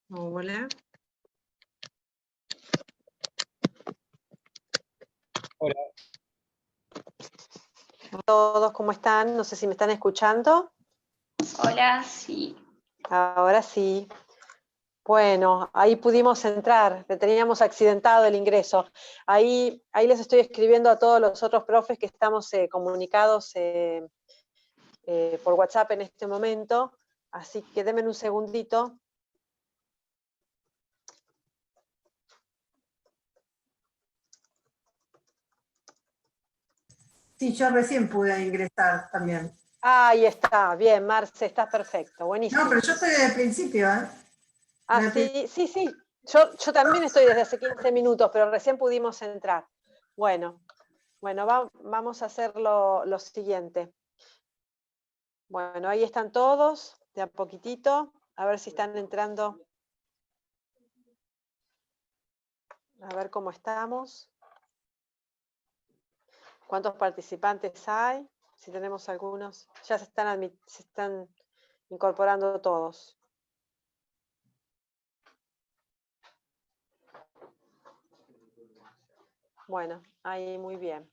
Hola. Hola. Todos, ¿cómo están? No sé si me están escuchando. Hola, sí. Ahora sí. Bueno, ahí pudimos entrar, teníamos accidentado el ingreso. Ahí les estoy escribiendo a todos los otros profes que estamos comunicados por WhatsApp en este momento, así que denme un segundito. Sí, yo recién pude ingresar también. Ahí está, bien, Marce, estás perfecto, buenísimo. No, pero yo estoy desde el principio, ¿eh? Ah, sí. Yo también estoy desde hace 15 minutos, pero recién pudimos entrar. Bueno, vamos a hacer lo siguiente. Bueno, ahí están todos, de a poquitito, a ver si están entrando. A ver cómo estamos. ¿Cuántos participantes hay? Si tenemos algunos. Ya se están incorporando todos. Bueno, ahí muy bien.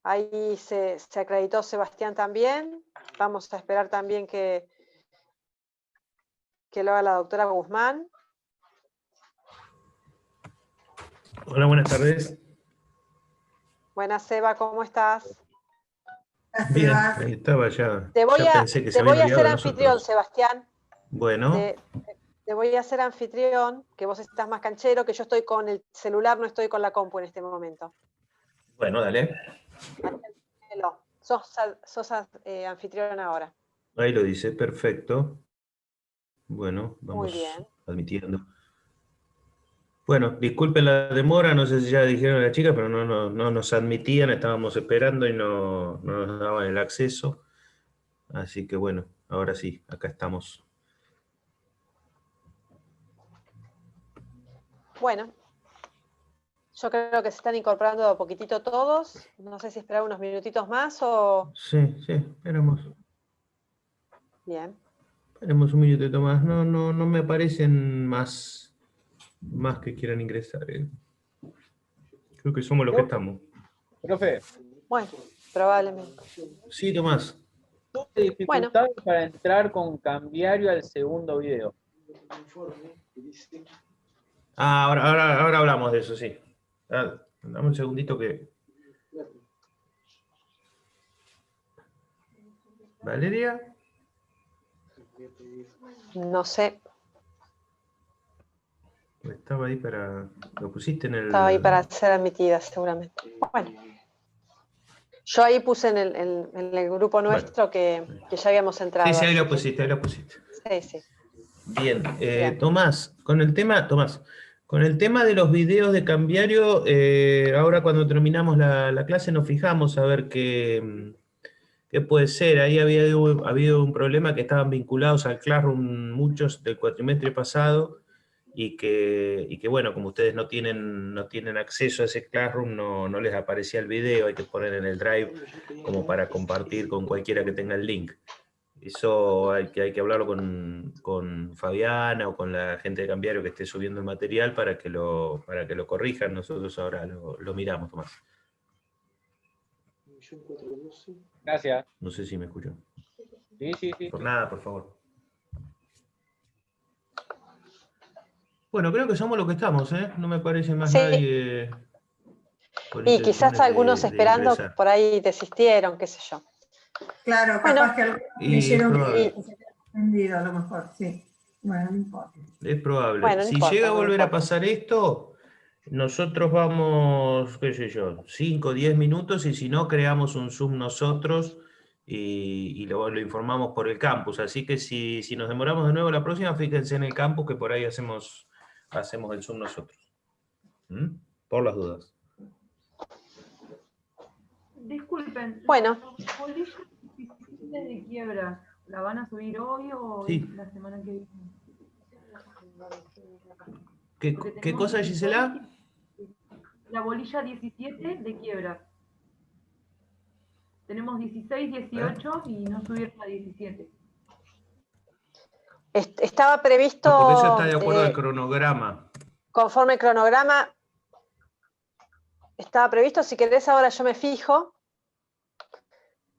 Ahí se acreditó Sebastián también. Vamos a esperar también que lo haga la doctora Guzmán. Hola, buenas tardes. Buenas, Seba, ¿cómo estás? Bien, ahí estaba ya. Te voy Ya a pensé que se habían hacer olvidado de anfitrión, nosotros. Sebastián. Bueno, Te voy a hacer anfitrión, que vos estás más canchero, que yo estoy con el celular, no estoy con la compu en este momento. bueno, dale. Sos anfitrión ahora. Ahí lo dice, perfecto. Bueno, Muy vamos bien. admitiendo. Bueno, disculpen la demora, no sé si ya dijeron a la chica, pero no nos admitían, estábamos esperando y no nos daban el acceso. Así que bueno, ahora sí, acá estamos. Bueno, yo creo que se están incorporando a poquitito todos. No sé si esperar unos minutitos más o... Sí, esperamos. Bien. Esperemos un minutito más. No me aparecen más que quieran ingresar. Creo que somos los que estamos. Profe, Bueno, probablemente. Sí, Tomás. tuve dificultades para entrar con cambiario al segundo video. Ah, ahora hablamos de eso, sí. Dame un segundito que... ¿Valeria? No sé. Estaba ahí para... Lo pusiste en el... Estaba ahí para ser admitida, seguramente. Bueno. Yo ahí puse en el grupo nuestro que ya habíamos entrado. Sí, ahí lo así que- pusiste. Sí. Bien. Bien. Tomás, con el tema de los videos de cambiario, ahora cuando terminamos la clase nos fijamos a ver ¿Qué puede ser? Ahí había habido un problema que estaban vinculados al Classroom muchos del cuatrimestre pasado, y que bueno, como ustedes no tienen acceso a ese Classroom, no les aparecía el video, hay que poner en el Drive como para compartir con cualquiera que tenga el link. Eso hay que hablarlo con Fabiana o con la gente de Cambiario que esté subiendo el material para que lo corrijan. Nosotros ahora lo miramos, Tomás. Gracias. No sé si me escuchó. Sí. Por nada, por favor. Bueno, creo que somos los que estamos, ¿eh? No me parece más Sí. nadie. Y quizás algunos esperando por ahí desistieron, qué sé yo. Claro, Bueno, capaz que algunos y leyeron es que se había entendido, a lo mejor, sí. Bueno, no importa. Es probable. Bueno, no si importa, llega a no volver a importa. pasar esto, nosotros vamos, qué sé yo, 5 o 10 minutos, y si no, creamos un Zoom nosotros y lo informamos por el campus. Así que si nos demoramos de nuevo la próxima, fíjense en el campus que por ahí hacemos el Zoom nosotros. ¿Mm? Por las dudas. Disculpen, Bueno. ¿la bolilla de quiebra la van a subir hoy o Sí. la semana que viene? ¿Qué cosa, Gisela? La bolilla 17 de quiebra. Tenemos 16, 18 y no subieron a 17. Estaba previsto... No, porque eso está de acuerdo al cronograma. Conforme el cronograma estaba previsto, si querés ahora yo me fijo.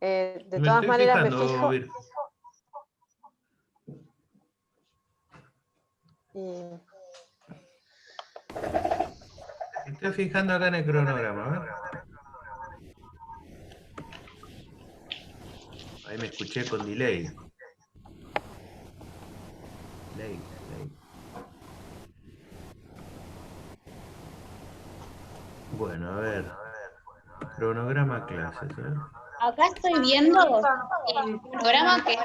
De todas maneras me fijo. Me estoy fijando acá en el cronograma, ¿ver? Ahí me escuché con delay. Delay. Bueno, a ver. Cronograma clases, ¿eh? Acá estoy viendo el programa que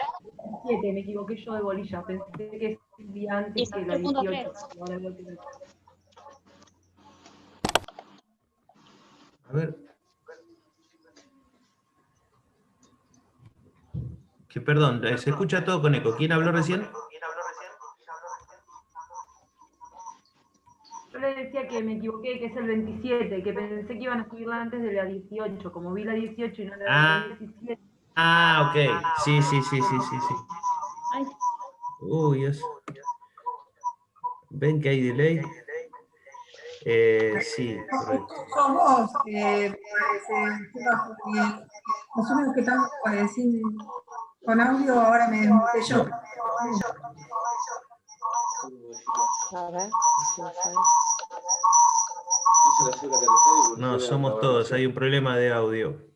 7, me equivoqué yo de bolilla, pensé que es un día antes que la 18. Ahora veo que... A ver. Que perdón, se escucha todo con eco. ¿Quién habló recién? Yo le decía que me equivoqué, que es el 27, que pensé que iban a subirla antes de la 18. Como vi la 18 y no la 17. Ah, ok. Sí. Ay, Uy, ¿ven que hay delay? Sí, correcto. Sos vos, parece, porque los únicos que están con audio ahora me desmonté yo. A ver. No, somos todos, hay un problema de audio.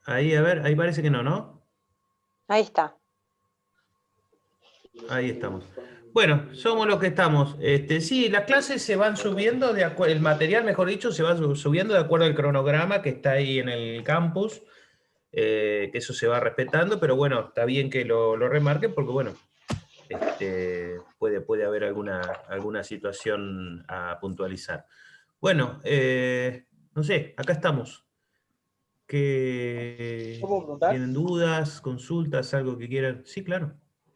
Ahí, a ver, ahí parece que no. Ahí está. Ahí estamos. Bueno, somos los que estamos. Sí, las clases se van subiendo, el material, mejor dicho, se va subiendo de acuerdo al cronograma que está ahí en el campus, que eso se va respetando, pero bueno, está bien que lo remarquen porque, bueno, puede haber alguna situación a puntualizar. Bueno, no sé, acá estamos. ¿Puedo preguntar? ¿Tienen dudas, consultas, algo que quieran? Sí, claro.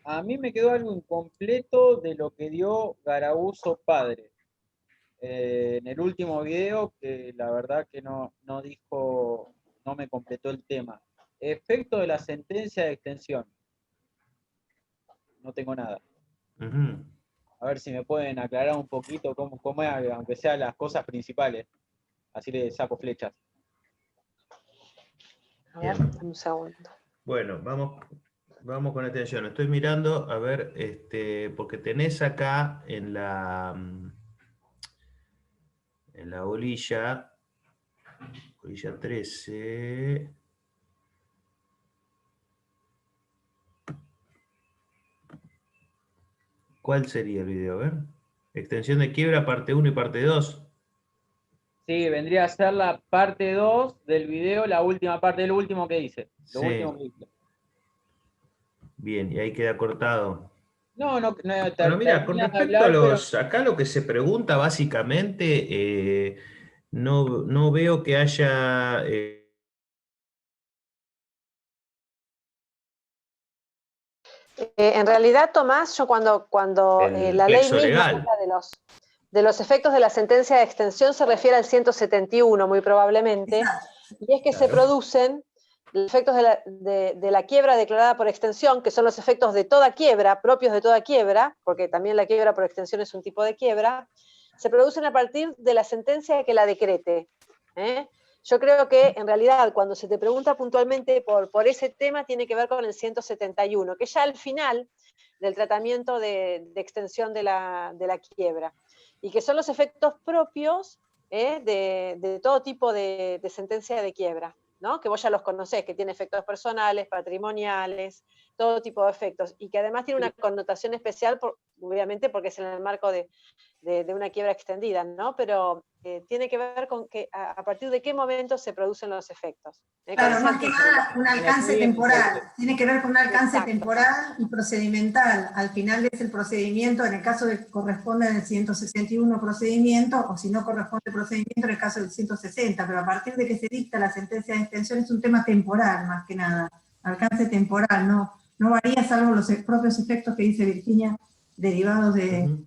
A mí me quedó algo incompleto de lo que dio Garauso padre. En el último video, que la verdad que no me completó el tema. Efecto de la sentencia de extensión. No tengo nada. Uh-huh. A ver si me pueden aclarar un poquito cómo es, aunque sean las cosas principales. Así le saco flechas. A ver, un segundo. Bueno, vamos con atención. Estoy mirando, a ver, porque tenés acá en la bolilla 13. ¿Cuál sería el video? A ver. Extensión de quiebra, parte 1 y parte 2. Sí, vendría a ser la parte 2 del video, la última parte, del último que hice. Lo Sí. último que hice. Bien, y ahí queda cortado. No, Bueno, mira, con respecto a acá lo que se pregunta básicamente, no veo que haya En realidad, Tomás, yo cuando El la ley plexo misma legal. habla de los efectos de la sentencia de extensión, se refiere al 171, muy probablemente, y es que se Claro. producen los efectos de la quiebra declarada por extensión, que son los efectos de toda quiebra, propios de toda quiebra, porque también la quiebra por extensión es un tipo de quiebra, se producen a partir de la sentencia que la decrete. Yo creo que en realidad cuando se te pregunta puntualmente por ese tema tiene que ver con el 171, que ya al final del tratamiento de extensión de la quiebra, y que son los efectos propios de todo tipo de sentencia de quiebra, ¿no? Que vos ya los conocés, que tiene efectos personales, patrimoniales, todo tipo de efectos, y que además tiene una connotación especial, obviamente porque es en el marco de una quiebra extendida, ¿no? Pero tiene que ver con que a partir de qué momento se producen los efectos. Claro, más que nada un alcance temporal, tiene que ver con un alcance Exacto. temporal y procedimental. Al final es el procedimiento, en el caso de que corresponda en el 161 procedimiento, o si no corresponde procedimiento en el caso del 160, pero a partir de que se dicta la sentencia de extensión es un tema temporal, más que nada, alcance temporal, no varía salvo los propios efectos que dice Virginia, derivados de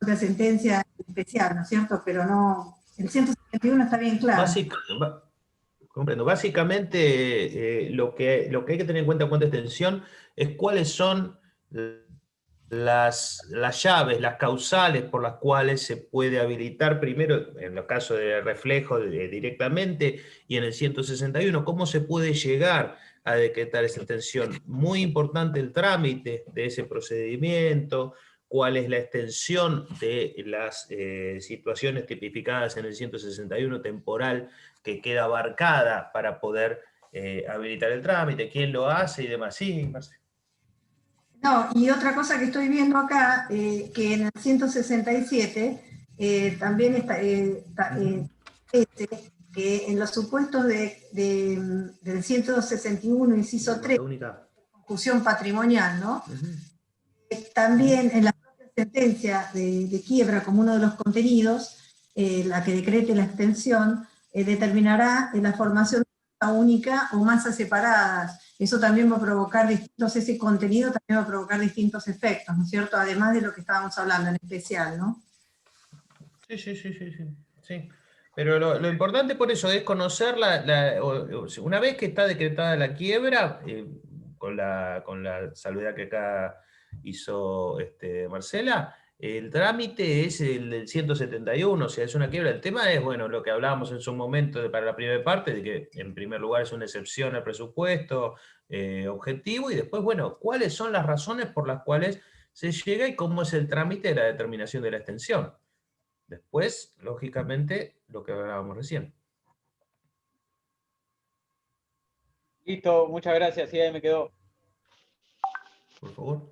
la sentencia especial, ¿no es cierto? Pero no, el 161 está bien claro. Comprendo. Básicamente, lo que hay que tener en cuenta cuando extensión es cuáles son las llaves, las causales por las cuales se puede habilitar, primero, en los casos de reflejo directamente, y en el 161, cómo se puede llegar a decretar esa extensión. Muy importante el trámite de ese procedimiento, cuál es la extensión de las situaciones tipificadas en el 161 temporal que queda abarcada para poder habilitar el trámite, quién lo hace y demás. Sí, Marcelo. No, y otra cosa que estoy viendo acá, que en el 167 también está, que en los supuestos del 161, inciso 3, confusión patrimonial, ¿no? También en la propia sentencia de quiebra, como uno de los contenidos, la que decrete la extensión, determinará la formación de masa única o masas separadas. Eso también va a provocar ese contenido también va a provocar distintos efectos, ¿no es cierto? Además de lo que estábamos hablando en especial, ¿no? Sí. Pero lo importante por eso es conocer una vez que está decretada la quiebra, con la salvedad que acá hizo Marcela, el trámite es el del 171, o sea, es una quiebra. El tema es, bueno, lo que hablábamos en su momento para la primera parte, de que en primer lugar es una excepción al presupuesto objetivo, y después, bueno, cuáles son las razones por las cuales se llega y cómo es el trámite de la determinación de la extensión. Después, lógicamente, lo que hablábamos recién. Listo, muchas gracias, sí, ahí me quedó. Por favor.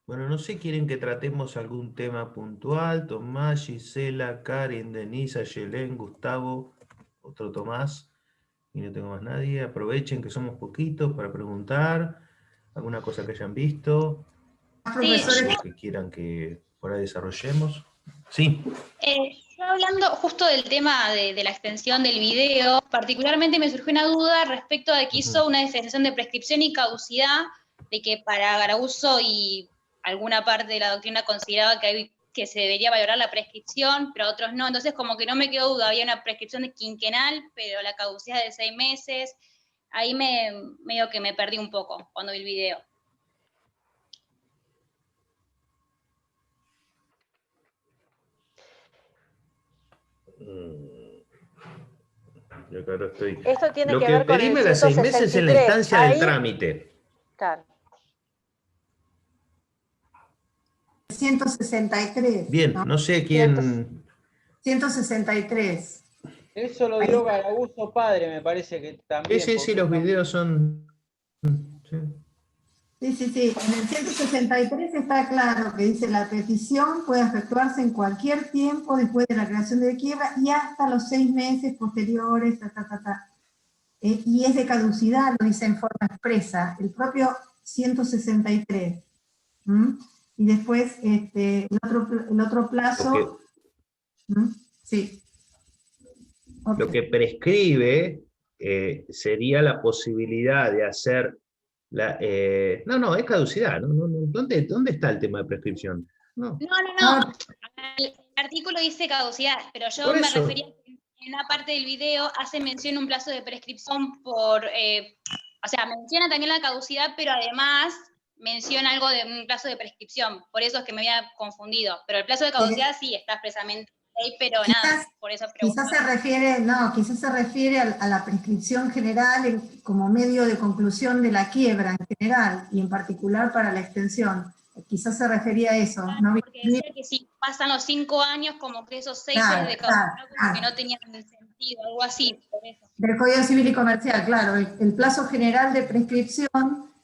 Bueno, no sé, ¿quieren que tratemos algún tema puntual? Tomás, Gisela, Karen, Denisa, Yelén, Gustavo, otro Tomás, y no tengo más nadie. Aprovechen que somos poquitos para preguntar alguna cosa que hayan visto, algo que quieran que por ahí desarrollemos. Sí. Yo hablando justo del tema de la extensión del video, particularmente me surgió una duda respecto de que hizo una diferenciación de prescripción y caducidad, de que para Garauso y alguna parte de la doctrina consideraba que se debería valorar la prescripción, pero otros no. Entonces como que no me quedó duda, había una prescripción de quinquenal, pero la caducidad es de 6 meses. Ahí medio que me perdí un poco cuando vi el video. Yo claro estoy. Esto tiene Lo que que ver con el pedime las 6 meses en la 163. instancia Ahí, del trámite. claro. 163. Bien, no sé quién. 163. Eso lo dio Garauso padre, me parece que también. Sí, los videos son. Sí. En el 163 está claro que dice la petición puede efectuarse en cualquier tiempo después de la creación de quiebra y hasta los 6 meses posteriores, y es de caducidad, lo dice en forma expresa, el propio 163. Y después el otro plazo. Lo que prescribe sería la posibilidad de hacer... no, es caducidad. ¿Dónde está el tema de prescripción? No. No. El artículo dice caducidad, pero yo Por me eso. refería a que en una parte del video hace mención a un plazo de prescripción por... o sea, menciona también la caducidad, pero además menciona algo de un plazo de prescripción. Por eso es que me había confundido. Pero el plazo de caducidad sí está expresamente ahí, pero nada, por eso pregunto. Quizás se refiere a la prescripción general como medio de conclusión de la quiebra en general, y en particular para la extensión. Quizás se refería a eso. ¿No? Porque decía que si pasan los 5 años, como que esos 6 es de caducidad, como que no tenían sentido, algo así, por eso. Del Código Civil y Comercial, claro. El plazo general de prescripción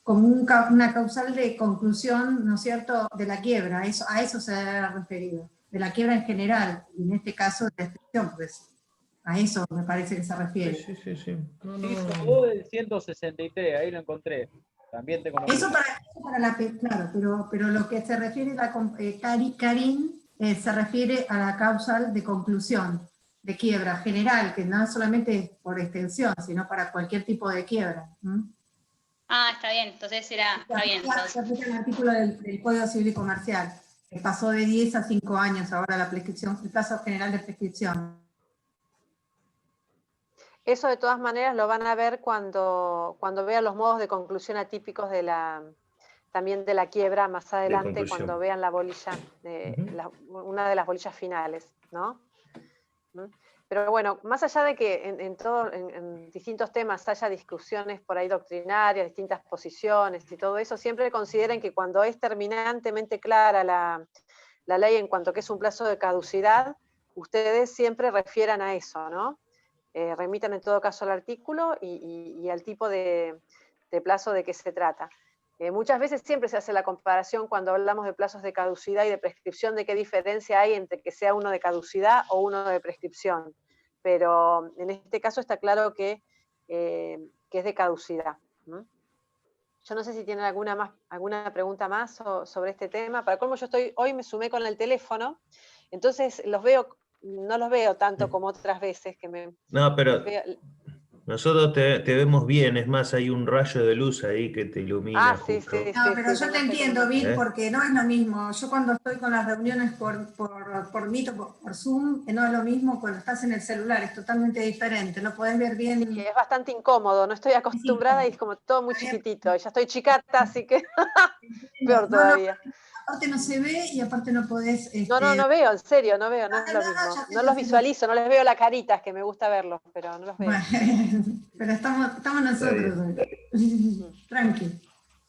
como una causal de conclusión, ¿no es cierto?, de la quiebra. A eso se ha referido. De la quiebra en general, y en este caso de la extensión, pues a eso me parece que se refiere. Sí. Inciso del 163, ahí lo encontré. También te conocí. Eso para la... Claro, pero lo que se refiere Karin, se refiere a la causal de conclusión, de quiebra general, que no es solamente por extensión, sino para cualquier tipo de quiebra. Ah, está bien, entonces está bien. Se aplica el artículo del Código Civil y Comercial, que pasó de 10 a 5 años ahora la prescripción, el plazo general de prescripción. Eso de todas maneras lo van a ver cuando vean los modos de conclusión atípicos también de la quiebra más adelante, cuando vean la bolilla, una de las bolillas finales, ¿no? Pero bueno, más allá de que en distintos temas haya discusiones por ahí doctrinarias, distintas posiciones y todo eso, siempre consideren que cuando es terminantemente clara la ley en cuanto que es un plazo de caducidad, ustedes siempre refieran a eso, ¿no? Remitan en todo caso al artículo y al tipo de plazo de que se trata. Muchas veces siempre se hace la comparación cuando hablamos de plazos de caducidad y de prescripción, de qué diferencia hay entre que sea uno de caducidad o uno de prescripción. Pero en este caso está claro que es de caducidad. Yo no sé si tienen alguna pregunta más sobre este tema. Para colmo, hoy me sumé con el teléfono, entonces no los veo tanto como otras veces que me... No, pero nosotros te vemos bien, es más, hay un rayo de luz ahí que te ilumina. Ah, sí. No, pero yo te entiendo, Bill, porque no es lo mismo. Yo cuando estoy con las reuniones por Meet o por Zoom, no es lo mismo cuando estás en el celular, es totalmente diferente, no podés ver bien. Sí, es bastante incómodo, no estoy acostumbrada y es como todo muy chiquitito. Ya estoy chicata, así que peor todavía. Aparte no se ve y aparte no podés... No veo, en serio, no veo, no es lo mismo. No los visualizo, no les veo la carita, es que me gusta verlos, pero no los veo. Pero estamos nosotros. Tranqui.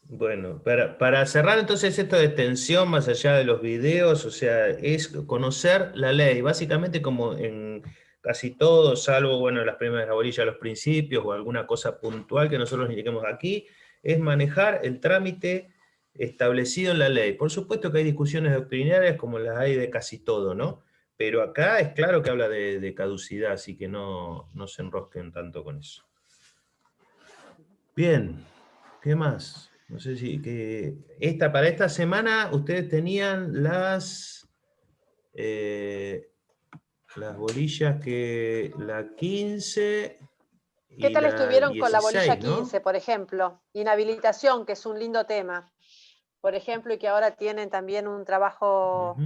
Bueno, para cerrar entonces esto de extensión, más allá de los videos, o sea, es conocer la ley, básicamente como en casi todo, salvo, bueno, las primeras bolillas, los principios o alguna cosa puntual que nosotros indiquemos aquí, es manejar el trámite establecido en la ley. Por supuesto que hay discusiones doctrinarias como las hay de casi todo, ¿no? Pero acá es claro que habla de caducidad, así que no se enrosquen tanto con eso. Bien, ¿qué más? No sé si para esta semana ustedes tenían las bolillas la 15 y ¿Qué tal estuvieron 16, con la bolilla 15, ¿no? por ejemplo? Inhabilitación, que es un lindo tema, por ejemplo, y que ahora tienen también un trabajo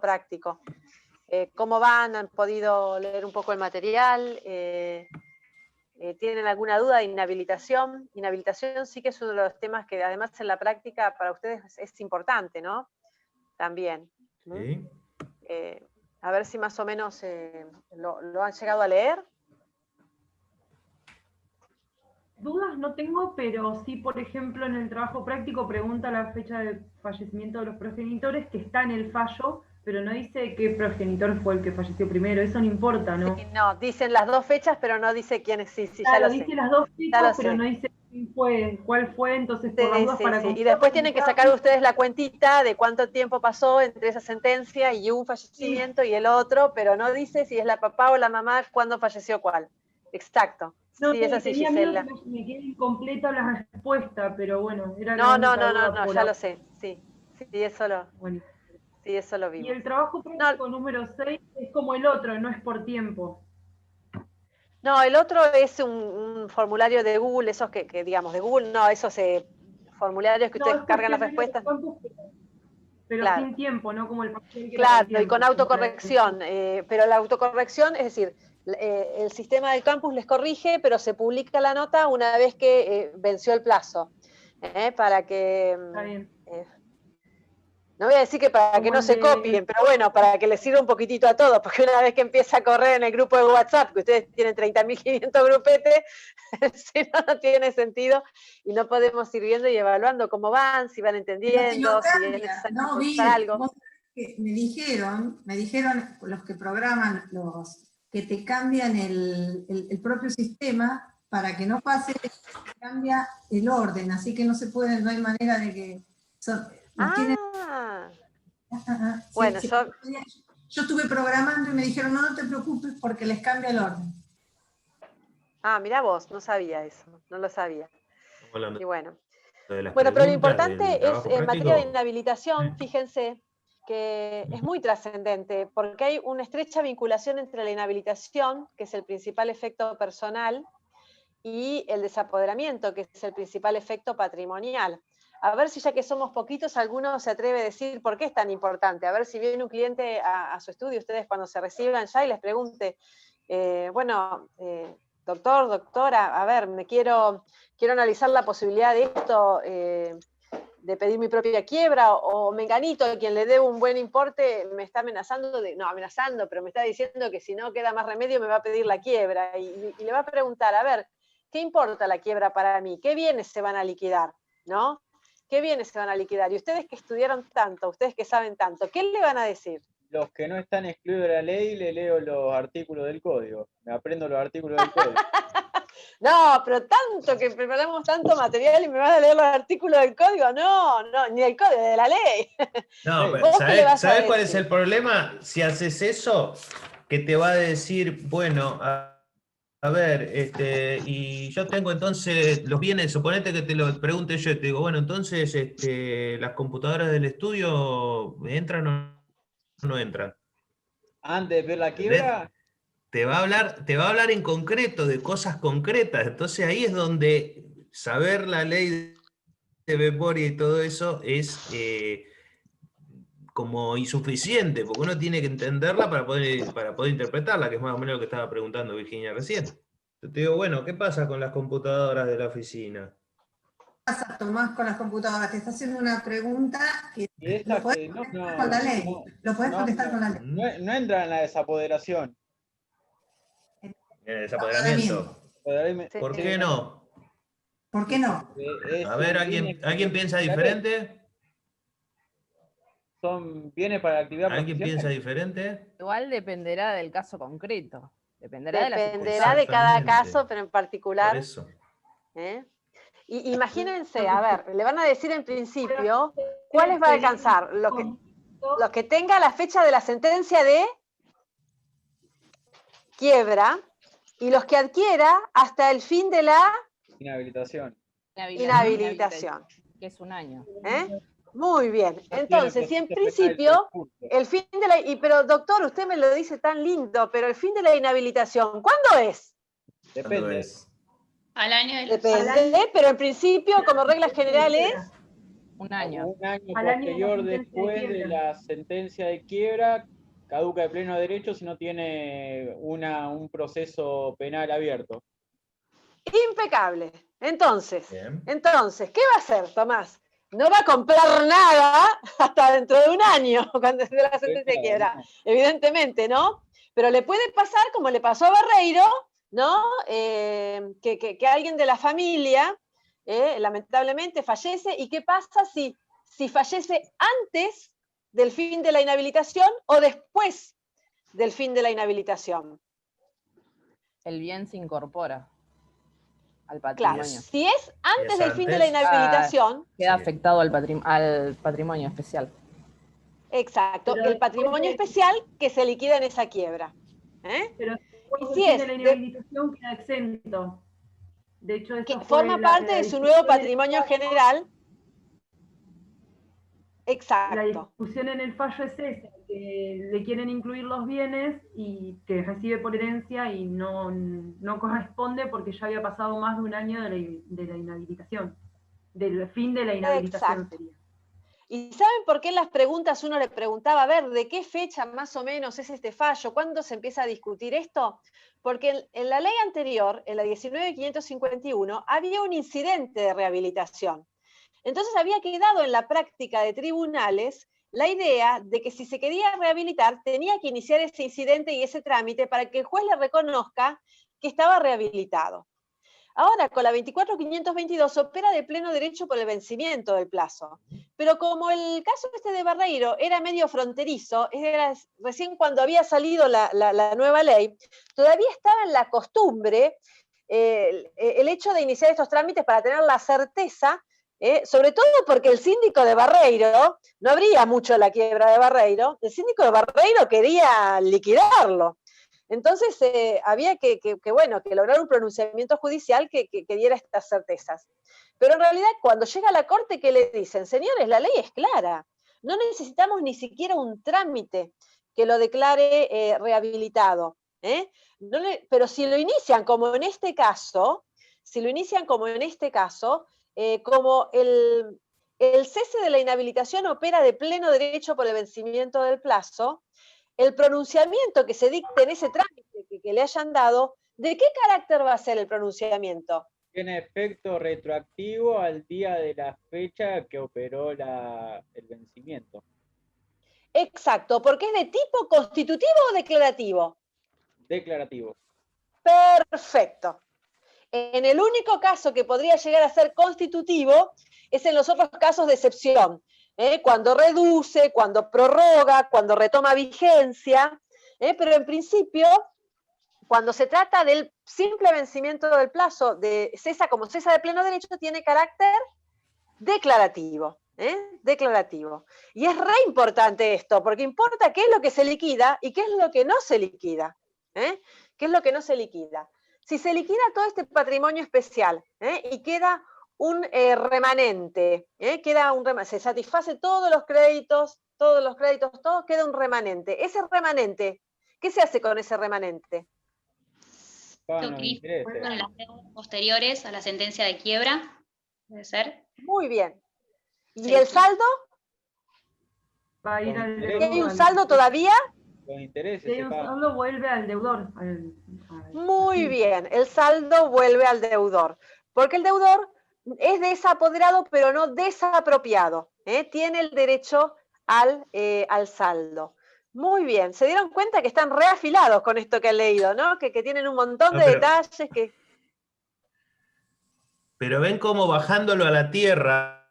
práctico. ¿Cómo van? ¿Han podido leer un poco el material? ¿Tienen alguna duda de inhabilitación? Inhabilitación sí que es uno de los temas que además en la práctica para ustedes es importante, ¿no? También. Sí. A ver si más o menos lo han llegado a leer. Dudas no tengo, pero sí, por ejemplo, en el trabajo práctico pregunta la fecha de fallecimiento de los progenitores, que está en el fallo, pero no dice qué progenitor fue el que falleció primero, eso no importa, ¿no? Sí, no, dicen las dos fechas, pero no dice quién es, sí, claro, ya lo dice sé. las dos fechas, pero no dice quién fue, cuál fue, entonces por las dudas para Y después tienen que sacar ustedes la cuentita de cuánto tiempo pasó entre esa sentencia y un fallecimiento y el otro, pero no dice si es la papá o la mamá cuándo falleció cuál. Exacto. No, sí, es así, tenía miedo Gisela. que me quede incompleta la respuesta, pero bueno, era No, la única duda por ya ahora. lo sé, sí, eso lo vimos. Y el trabajo práctico número 6 es como el otro, no es por tiempo. No, el otro es un formulario de Google, esos que digamos, de Google, no, esos formularios que ustedes cargan las respuestas. Pero claro. Sin tiempo, ¿no? Como el papel que Claro, tiempo, y con autocorrección, pero la autocorrección, es decir, el sistema del campus les corrige, pero se publica la nota una vez que venció el plazo, para que... Está bien. No voy a decir que para que no se copien, pero bueno, para que les sirva un poquitito a todos, porque una vez que empieza a correr en el grupo de WhatsApp, que ustedes tienen 30.500 grupetes, si no, no tiene sentido, y no podemos ir viendo y evaluando cómo van, si van entendiendo, si es necesario ajustar algo. Me dijeron los que programan, que te cambian el propio sistema para que no pase, cambia el orden, así que no se puede, no hay manera de que... Bueno, sí, yo estuve programando y me dijeron, no te preocupes porque les cambia el orden. Mirá vos, no sabía eso, no lo sabía. Y bueno, pero lo importante es, en materia de inhabilitación, fíjense, que es muy trascendente, porque hay una estrecha vinculación entre la inhabilitación, que es el principal efecto personal, y el desapoderamiento, que es el principal efecto patrimonial. A ver si ya que somos poquitos, alguno se atreve a decir por qué es tan importante. A ver si viene un cliente a su estudio, ustedes cuando se reciban ya y les pregunte, doctor, doctora, a ver, quiero analizar la posibilidad de esto, de pedir mi propia quiebra, o menganito, a quien le debo un buen importe, me está amenazando, pero me está diciendo que si no queda más remedio me va a pedir la quiebra, y le va a preguntar, a ver, ¿qué importa la quiebra para mí? ¿Qué bienes se van a liquidar? ¿No? ¿Qué bienes se van a liquidar? Y ustedes que estudiaron tanto, ustedes que saben tanto, ¿qué le van a decir? Los que no están excluidos de la ley, le leo los artículos del código. Me aprendo los artículos del código. No, pero tanto que preparamos tanto material y me van a leer los artículos del código. No, ni el código, de la ley. No, pero ¿sabés cuál es el problema? Si haces eso, que te va a decir, bueno, a ver, y yo tengo entonces los bienes, suponete que te lo pregunte yo, te digo, bueno, entonces las computadoras del estudio, ¿entran o no entran? Antes de ver la quiebra... Te va a hablar en concreto, de cosas concretas, entonces ahí es donde saber la ley de memoria y todo eso es como insuficiente, porque uno tiene que entenderla para poder interpretarla, que es más o menos lo que estaba preguntando Virginia recién. Yo te digo, bueno, ¿qué pasa con las computadoras de la oficina? ¿Qué pasa, Tomás, con las computadoras? Te está haciendo una pregunta que lo podés contestar con la ley. Lo podés contestar con la ley. No entra en la desapoderación. ¿El desapoderamiento? ¿Por qué no? ¿Por qué no? A ver, ¿alguien piensa diferente? Son bienes para la actividad profesional. ¿Alguien piensa diferente? Igual dependerá del caso concreto. Dependerá de cada caso, pero en particular. Por eso. Y imagínense, a ver, le van a decir en principio cuáles va a alcanzar. Los que tenga la fecha de la sentencia de quiebra, y los que adquiera hasta el fin de la inhabilitación. Que es un año. Muy bien. Entonces, si en principio, el fin de la... pero doctor, usted me lo dice tan lindo, pero el fin de la inhabilitación, ¿cuándo es? Depende. Al año del... Depende, pero en principio, como regla general es... Un año. Un año posterior después de la sentencia de quiebra, caduca de pleno derecho si no tiene un proceso penal abierto. Impecable. Entonces, ¿qué va a hacer, Tomás? No va a comprar nada hasta dentro de un año, cuando se dé la sentencia de quiebra, evidentemente, ¿no? Pero le puede pasar como le pasó a Barreiro, ¿no? Que alguien de la familia, lamentablemente, fallece. ¿Y qué pasa si fallece antes del fin de la inhabilitación o después del fin de la inhabilitación? El bien se incorpora al patrimonio. Claro, si es antes del fin de la inhabilitación... queda afectado al patrimonio especial. Exacto, el patrimonio especial que se liquida en esa quiebra. Pero si es de la inhabilitación queda exento. De hecho, que forma parte de su nuevo patrimonio general. Exacto. La discusión en el fallo es esa. porque le quieren incluir los bienes y que recibe por herencia y no corresponde porque ya había pasado más de un año de la inhabilitación, del fin de la inhabilitación Exacto. sería. ¿Y saben por qué en las preguntas uno le preguntaba, a ver, ¿de qué fecha más o menos es este fallo? ¿Cuándo se empieza a discutir esto? Porque en la ley anterior, en la 19.551, había un incidente de rehabilitación. Entonces había quedado en la práctica de tribunales la idea de que si se quería rehabilitar, tenía que iniciar ese incidente y ese trámite para que el juez le reconozca que estaba rehabilitado. Ahora, con la 24.522 opera de pleno derecho por el vencimiento del plazo. Pero como el caso este de Barreiro era medio fronterizo, era recién cuando había salido la nueva ley, todavía estaba en la costumbre el hecho de iniciar estos trámites para tener la certeza, sobre todo porque el síndico de Barreiro, no habría mucho la quiebra de Barreiro, el síndico de Barreiro quería liquidarlo. Entonces había que lograr un pronunciamiento judicial que diera estas certezas. Pero en realidad cuando llega a la corte, ¿qué le dicen? Señores, la ley es clara, no necesitamos ni siquiera un trámite que lo declare rehabilitado. Pero si lo inician como en este caso, como el cese de la inhabilitación opera de pleno derecho por el vencimiento del plazo, el pronunciamiento que se dicte en ese trámite que le hayan dado, ¿de qué carácter va a ser el pronunciamiento? Tiene efecto retroactivo al día de la fecha que operó el vencimiento. Exacto, porque es de tipo constitutivo o declarativo. Declarativo. Perfecto. En el único caso que podría llegar a ser constitutivo es en los otros casos de excepción, cuando reduce, cuando prorroga, cuando retoma vigencia, pero en principio, cuando se trata del simple vencimiento del plazo, como cesa de pleno derecho, tiene carácter declarativo. Declarativo. Y es re importante esto, porque importa qué es lo que se liquida y qué es lo que no se liquida. ¿Qué es lo que no se liquida? Si se liquida todo este patrimonio especial y queda un remanente, se satisface todos los créditos, todo queda un remanente. Ese remanente, ¿qué se hace con ese remanente? ¿Se utiliza con las deudas posteriores a la sentencia de quiebra? ¿Puede ser? Muy bien. ¿Y Sí. el saldo? Va a ir al ¿Y hay un saldo todavía? Los intereses. Si hay un saldo, vuelve al deudor. Muy bien, el saldo vuelve al deudor, porque el deudor es desapoderado, pero no desapropiado. Tiene el derecho al saldo. Muy bien, se dieron cuenta que están reafilados con esto que han leído, ¿no? Que tienen un montón de detalles que... Pero ven cómo bajándolo a la tierra,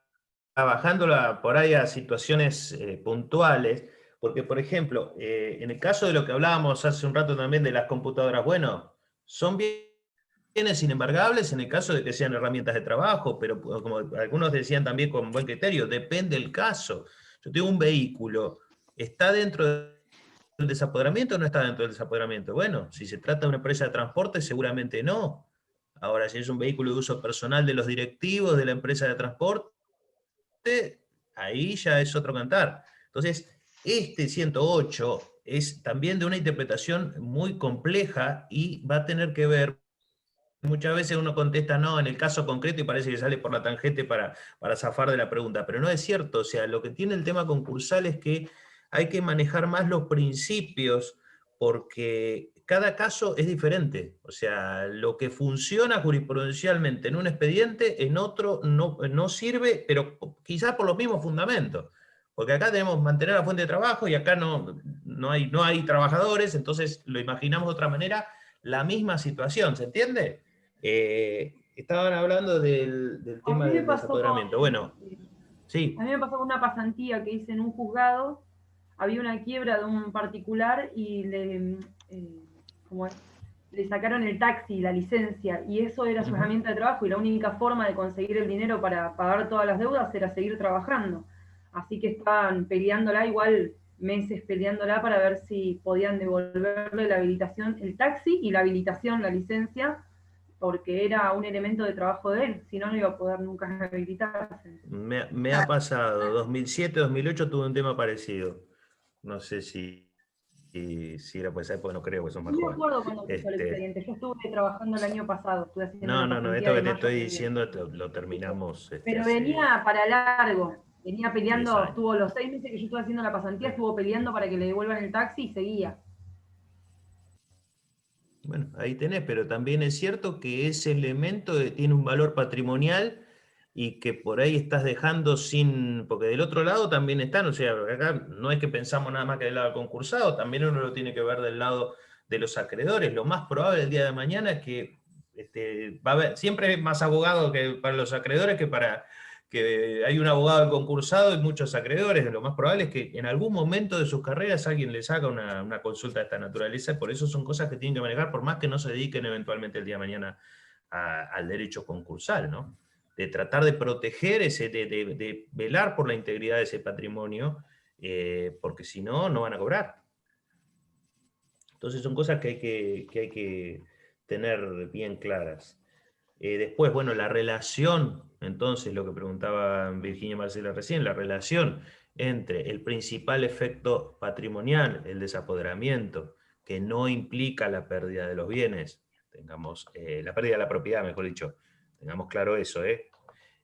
bajándolo por ahí a situaciones puntuales, porque por ejemplo, en el caso de lo que hablábamos hace un rato también de las computadoras, bueno, son bienes inembargables en el caso de que sean herramientas de trabajo, pero como algunos decían también con buen criterio, depende del caso. Yo tengo un vehículo, ¿está dentro del desapoderamiento o no está dentro del desapoderamiento? Bueno, si se trata de una empresa de transporte, seguramente no. Ahora, si es un vehículo de uso personal de los directivos de la empresa de transporte, ahí ya es otro cantar. Entonces, este 108 es también de una interpretación muy compleja y va a tener que ver, muchas veces uno contesta no en el caso concreto y parece que sale por la tangente para zafar de la pregunta, pero no es cierto. O sea, lo que tiene el tema concursal es que hay que manejar más los principios porque cada caso es diferente. O sea, lo que funciona jurisprudencialmente en un expediente, en otro no sirve, pero quizás por los mismos fundamentos. Porque acá tenemos mantener la fuente de trabajo y acá no hay trabajadores, entonces lo imaginamos de otra manera, la misma situación, ¿se entiende? Estaban hablando del tema del desapoderamiento. Bueno, sí. A mí me pasó con una pasantía que hice en un juzgado, había una quiebra de un particular y le sacaron el taxi, la licencia, y eso era su herramienta de trabajo, y la única forma de conseguir el dinero para pagar todas las deudas era seguir trabajando. Así que estaban peleándola, igual meses peleándola para ver si podían devolverle la habilitación, el taxi y la habilitación, la licencia, porque era un elemento de trabajo de él, si no, no iba a poder nunca rehabilitarse. Me ha pasado, 2007, 2008 tuve un tema parecido. No sé si era por esa época, no creo, que son más No me jóvenes. acuerdo cuando empezó el expediente. Yo estuve trabajando el año pasado, estuve haciendo No, la no, pasantía esto que de te mayo estoy a julio. diciendo lo terminamos. Pero hace venía para largo, venía 10 peleando, años. estuvo los 6 meses que yo estuve haciendo la pasantía, estuvo peleando para que le devuelvan el taxi y seguía. Bueno, ahí tenés, pero también es cierto que ese elemento tiene un valor patrimonial y que por ahí estás dejando sin, porque del otro lado también están, o sea, acá no es que pensamos nada más que del lado del concursado, también uno lo tiene que ver del lado de los acreedores. Lo más probable el día de mañana es que va a haber, siempre hay más abogados que para los acreedores que hay un abogado del concursado y muchos acreedores. Lo más probable es que en algún momento de sus carreras alguien les haga una consulta de esta naturaleza, por eso son cosas que tienen que manejar, por más que no se dediquen eventualmente el día de mañana al derecho concursal, ¿no? De tratar de proteger, de velar por la integridad de ese patrimonio, porque si no, no van a cobrar. Entonces son cosas que hay que tener bien claras. Después, bueno, la relación, entonces, lo que preguntaba Virginia Marcela recién, la relación entre el principal efecto patrimonial, el desapoderamiento, que no implica la pérdida de los bienes, tengamos, la pérdida de la propiedad, mejor dicho, tengamos claro eso,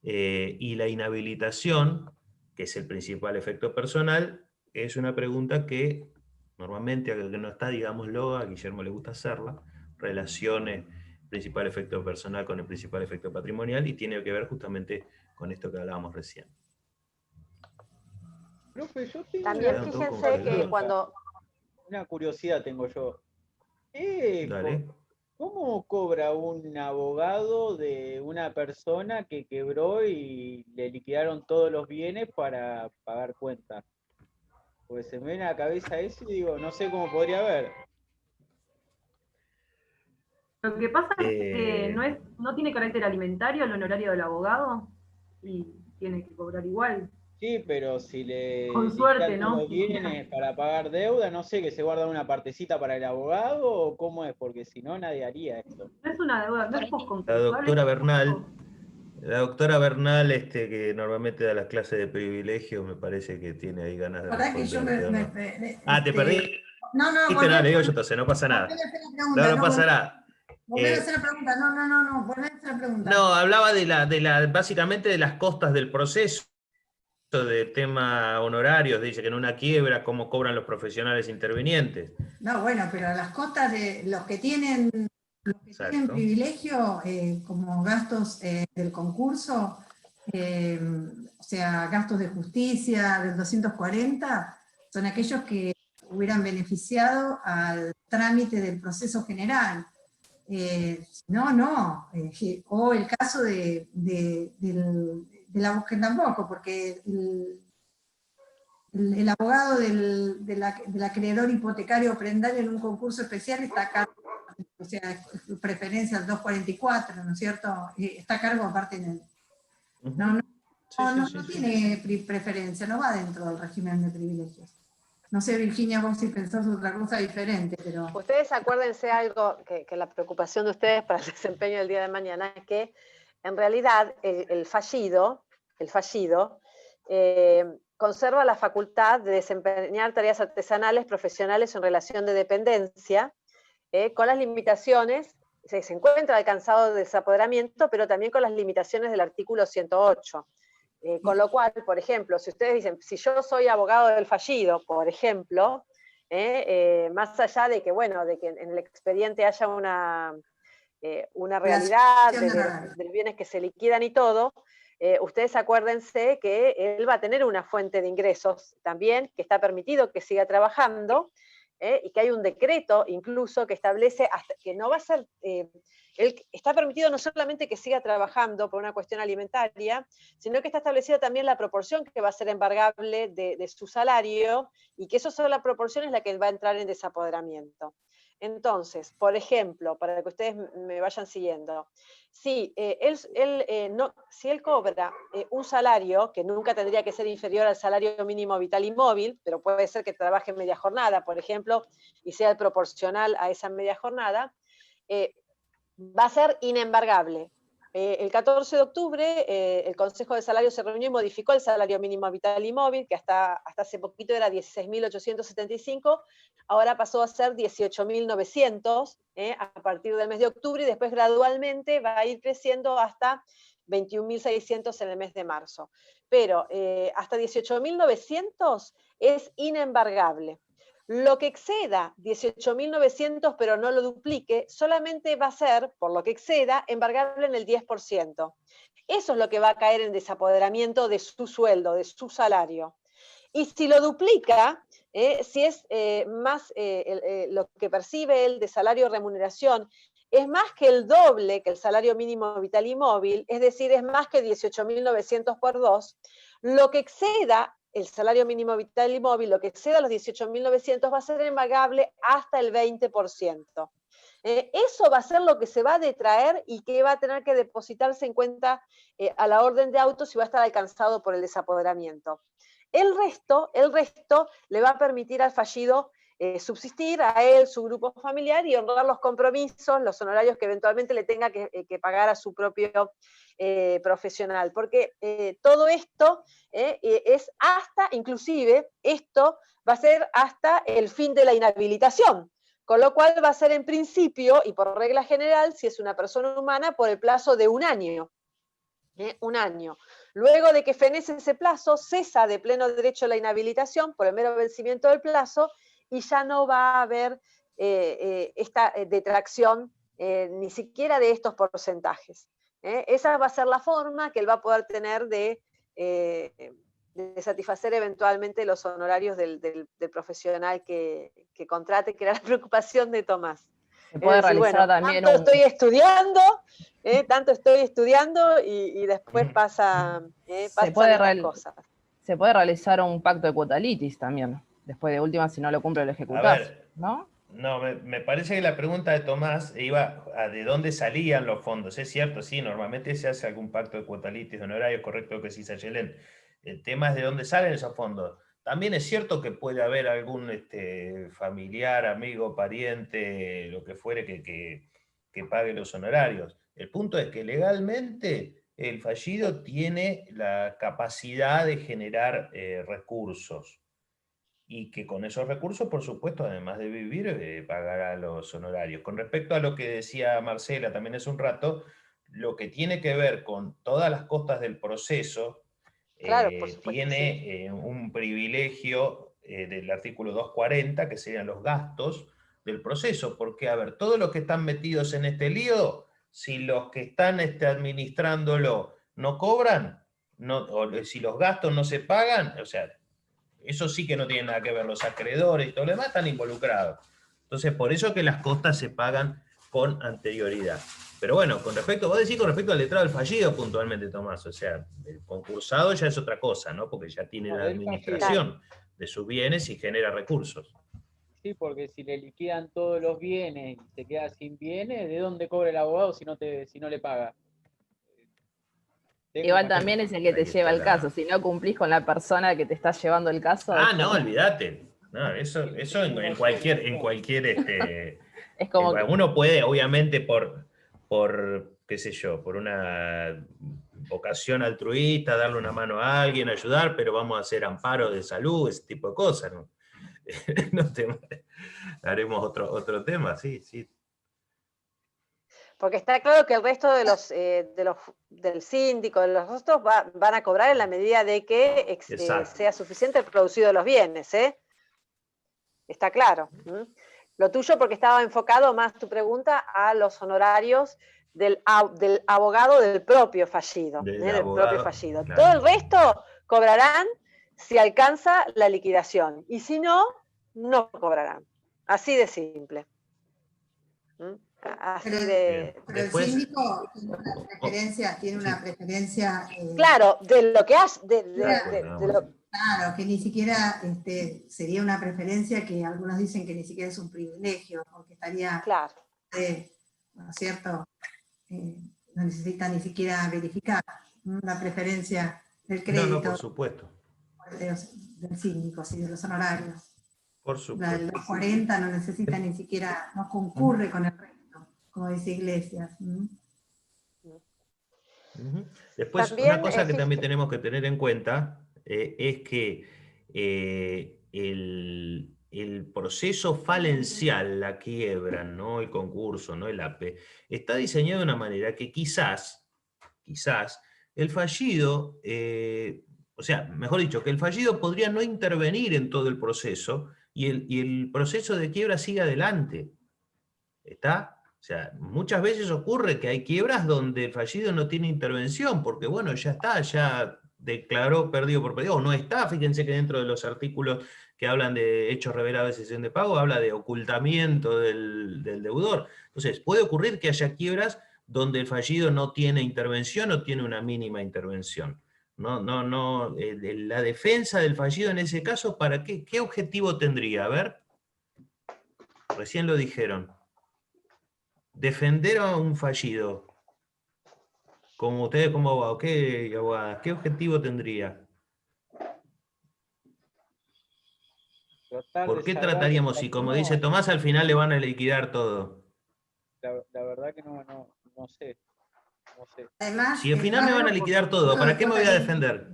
y la inhabilitación, que es el principal efecto personal, es una pregunta que normalmente, que no está, digámoslo, a Guillermo le gusta hacerla, relacione principal efecto personal con el principal efecto patrimonial, y tiene que ver justamente con esto que hablábamos recién. Profe, yo tengo También fíjense que cuando... Una curiosidad tengo yo. Dale. ¿Cómo cobra un abogado de una persona que quebró y le liquidaron todos los bienes para pagar cuentas? Porque se me viene a la cabeza eso y digo, no sé cómo podría haber. Lo que pasa es que no tiene carácter alimentario el honorario del abogado y tiene que cobrar igual. Sí, pero si le Con suerte, liquidan ¿no? los bienes para pagar deuda, no sé, que se guarda una partecita para el abogado o cómo es, porque si no nadie haría esto. No es una deuda, no es La postconcursal. doctora Bernal, que normalmente da las clases de privilegio, me parece que tiene ahí ganas de ¿Verdad que yo responderte, ¿no? ¿Te perdí? No, No, le digo yo entonces, no pasa nada. No pasa nada. Volver a hacer la pregunta, no, volver a hacer la pregunta. No, hablaba básicamente de las costas del proceso, de tema honorarios, dice que en una quiebra, cómo cobran los profesionales intervinientes. No, bueno, pero las costas de los que tienen privilegio como gastos del concurso, o sea, gastos de justicia del 240, son aquellos que hubieran beneficiado al trámite del proceso general. O el caso de la búsqueda tampoco, porque el abogado del acreedor hipotecario prendal en un concurso especial está a cargo, o sea, preferencia al 244, ¿no es cierto? Está a cargo aparte en el... No tiene preferencia, no va dentro del régimen de privilegios. No sé, Virginia, vos si pensás otra cosa diferente, pero... Ustedes acuérdense algo, que la preocupación de ustedes para el desempeño del día de mañana es que, en realidad, el fallido conserva la facultad de desempeñar tareas artesanales, profesionales en relación de dependencia, con las limitaciones, se encuentra alcanzado de desapoderamiento, pero también con las limitaciones del artículo 108. Con lo cual, por ejemplo, si ustedes dicen, si yo soy abogado del fallido, por ejemplo, más allá de que, bueno, de que en el expediente haya una realidad de los bienes que se liquidan y todo, ustedes acuérdense que él va a tener una fuente de ingresos también, que está permitido que siga trabajando, y que hay un decreto incluso que establece hasta que no va a ser... Él está permitido no solamente que siga trabajando por una cuestión alimentaria, sino que está establecida también la proporción que va a ser embargable de su salario, y que esa sola proporción es la que va a entrar en desapoderamiento. Entonces, por ejemplo, para que ustedes me vayan siguiendo, si él cobra un salario que nunca tendría que ser inferior al salario mínimo vital y móvil, pero puede ser que trabaje media jornada, por ejemplo, y sea proporcional a esa media jornada, va a ser inembargable. el 14 de octubre el Consejo de Salario se reunió y modificó el salario mínimo vital y móvil, que hasta hace poquito era 16.875, ahora pasó a ser 18.900 a partir del mes de octubre, y después gradualmente va a ir creciendo hasta 21.600 en el mes de marzo. Pero hasta 18.900 es inembargable. Lo que exceda 18.900 pero no lo duplique, solamente va a ser, por lo que exceda, embargable en el 10%. Eso es lo que va a caer en desapoderamiento de su sueldo, de su salario. Y si lo duplica, si es más lo que percibe él de salario o remuneración, es más que el doble que el salario mínimo vital y móvil, es decir, es más que 18.900 por 2, lo que exceda el salario mínimo vital y móvil, lo que exceda los 18.900 va a ser embargable hasta el 20%. Eso va a ser lo que se va a detraer y que va a tener que depositarse en cuenta a la orden de autos y va a estar alcanzado por el desapoderamiento. El resto le va a permitir al fallido subsistir, a él, su grupo familiar, y honrar los compromisos, los honorarios que eventualmente le tenga que pagar a su propio profesional. Porque todo esto es hasta, inclusive, esto va a ser hasta el fin de la inhabilitación. Con lo cual va a ser en principio, y por regla general, si es una persona humana, por el plazo de un año. Un año. Luego de que fenece ese plazo, cesa de pleno derecho la inhabilitación por el mero vencimiento del plazo, y ya no va a haber esta detracción ni siquiera de estos porcentajes. Esa va a ser la forma que él va a poder tener de satisfacer eventualmente los honorarios del profesional que contrate, que era la preocupación de Tomás. Se puede decir, realizar bueno, también tanto estoy estudiando y después pasan estas cosas. Se puede realizar un pacto de cuota litis también, después de última, si no lo cumple el ejecutaz, ¿no? No, me parece que la pregunta de Tomás iba a de dónde salían los fondos. Es cierto, sí, normalmente se hace algún pacto de cuota litis, de honorarios, correcto lo que dice Ayelén. El tema es de dónde salen esos fondos. También es cierto que puede haber algún familiar, amigo, pariente, lo que fuere, que pague los honorarios. El punto es que legalmente el fallido tiene la capacidad de generar recursos, y que con esos recursos, por supuesto, además de vivir, pagará los honorarios. Con respecto a lo que decía Marcela también hace un rato, lo que tiene que ver con todas las costas del proceso, claro, por supuesto, tiene sí. un privilegio del artículo 240, que serían los gastos del proceso, porque, a ver, todos los que están metidos en este lío, si los que están administrándolo no cobran, o si los gastos no se pagan, o sea, eso sí que no tiene nada que ver, los acreedores y todo lo demás están involucrados. Entonces, por eso que las costas se pagan con anterioridad. Pero bueno, vos decís con respecto al letrado del fallido puntualmente, Tomás, o sea, el concursado ya es otra cosa, ¿no? Porque ya tiene la administración de sus bienes y genera recursos. Sí, porque si le liquidan todos los bienes y se queda sin bienes, ¿de dónde cobra el abogado si no le paga? Igual también es el que te lleva el caso. Si no cumplís con la persona que te está llevando el caso. Ah, no, olvídate. No, eso en cualquier es como que uno puede, obviamente, por qué sé yo, por una vocación altruista, darle una mano a alguien, ayudar, pero vamos a hacer amparo de salud, ese tipo de cosas, ¿no? Haremos otro tema, sí. Porque está claro que el resto del síndico, de los otros, van a cobrar en la medida de que sea suficiente el producido de los bienes, Está claro. Lo tuyo, porque estaba enfocado más tu pregunta a los honorarios del abogado del propio fallido. Claro. Todo el resto cobrarán si alcanza la liquidación. Y si no, no cobrarán. Así de simple. Pero el síndico tiene una preferencia. Claro, de lo que hace. Claro, que ni siquiera sería una preferencia que algunos dicen que ni siquiera es un privilegio, porque estaría. Claro. ¿No es cierto? No necesita ni siquiera verificar la preferencia del crédito. No, por supuesto. Del síndico, sí, de los honorarios. Por supuesto. La del 240 no necesita ni siquiera, no concurre con el resto, como dice Iglesias. Después, También una cosa que existe- también tenemos que tener en cuenta es que el proceso falencial, la quiebra, no el concurso, no el APE, está diseñado de una manera que quizás el fallido, o sea, mejor dicho, que el fallido podría no intervenir en todo el proceso y el proceso de quiebra sigue adelante. ¿Está? O sea, muchas veces ocurre que hay quiebras donde el fallido no tiene intervención, porque bueno, ya está, ya declaró perdido por perdido, o no está. Fíjense que dentro de los artículos que hablan de hechos revelados de cesión de pago, habla de ocultamiento del deudor. Entonces, puede ocurrir que haya quiebras donde el fallido no tiene intervención o tiene una mínima intervención. No, la defensa del fallido en ese caso, ¿para qué? ¿Qué objetivo tendría? A ver, recién lo dijeron. Defender a un fallido, como ustedes como abogados, ¿qué objetivo tendría? Tratar ¿Por de qué salvar trataríamos, del si como camino. dice Tomás, al final le van a liquidar todo? La verdad que no sé. No sé. Además, Si al final me van a liquidar todo, ¿para qué me voy a defender?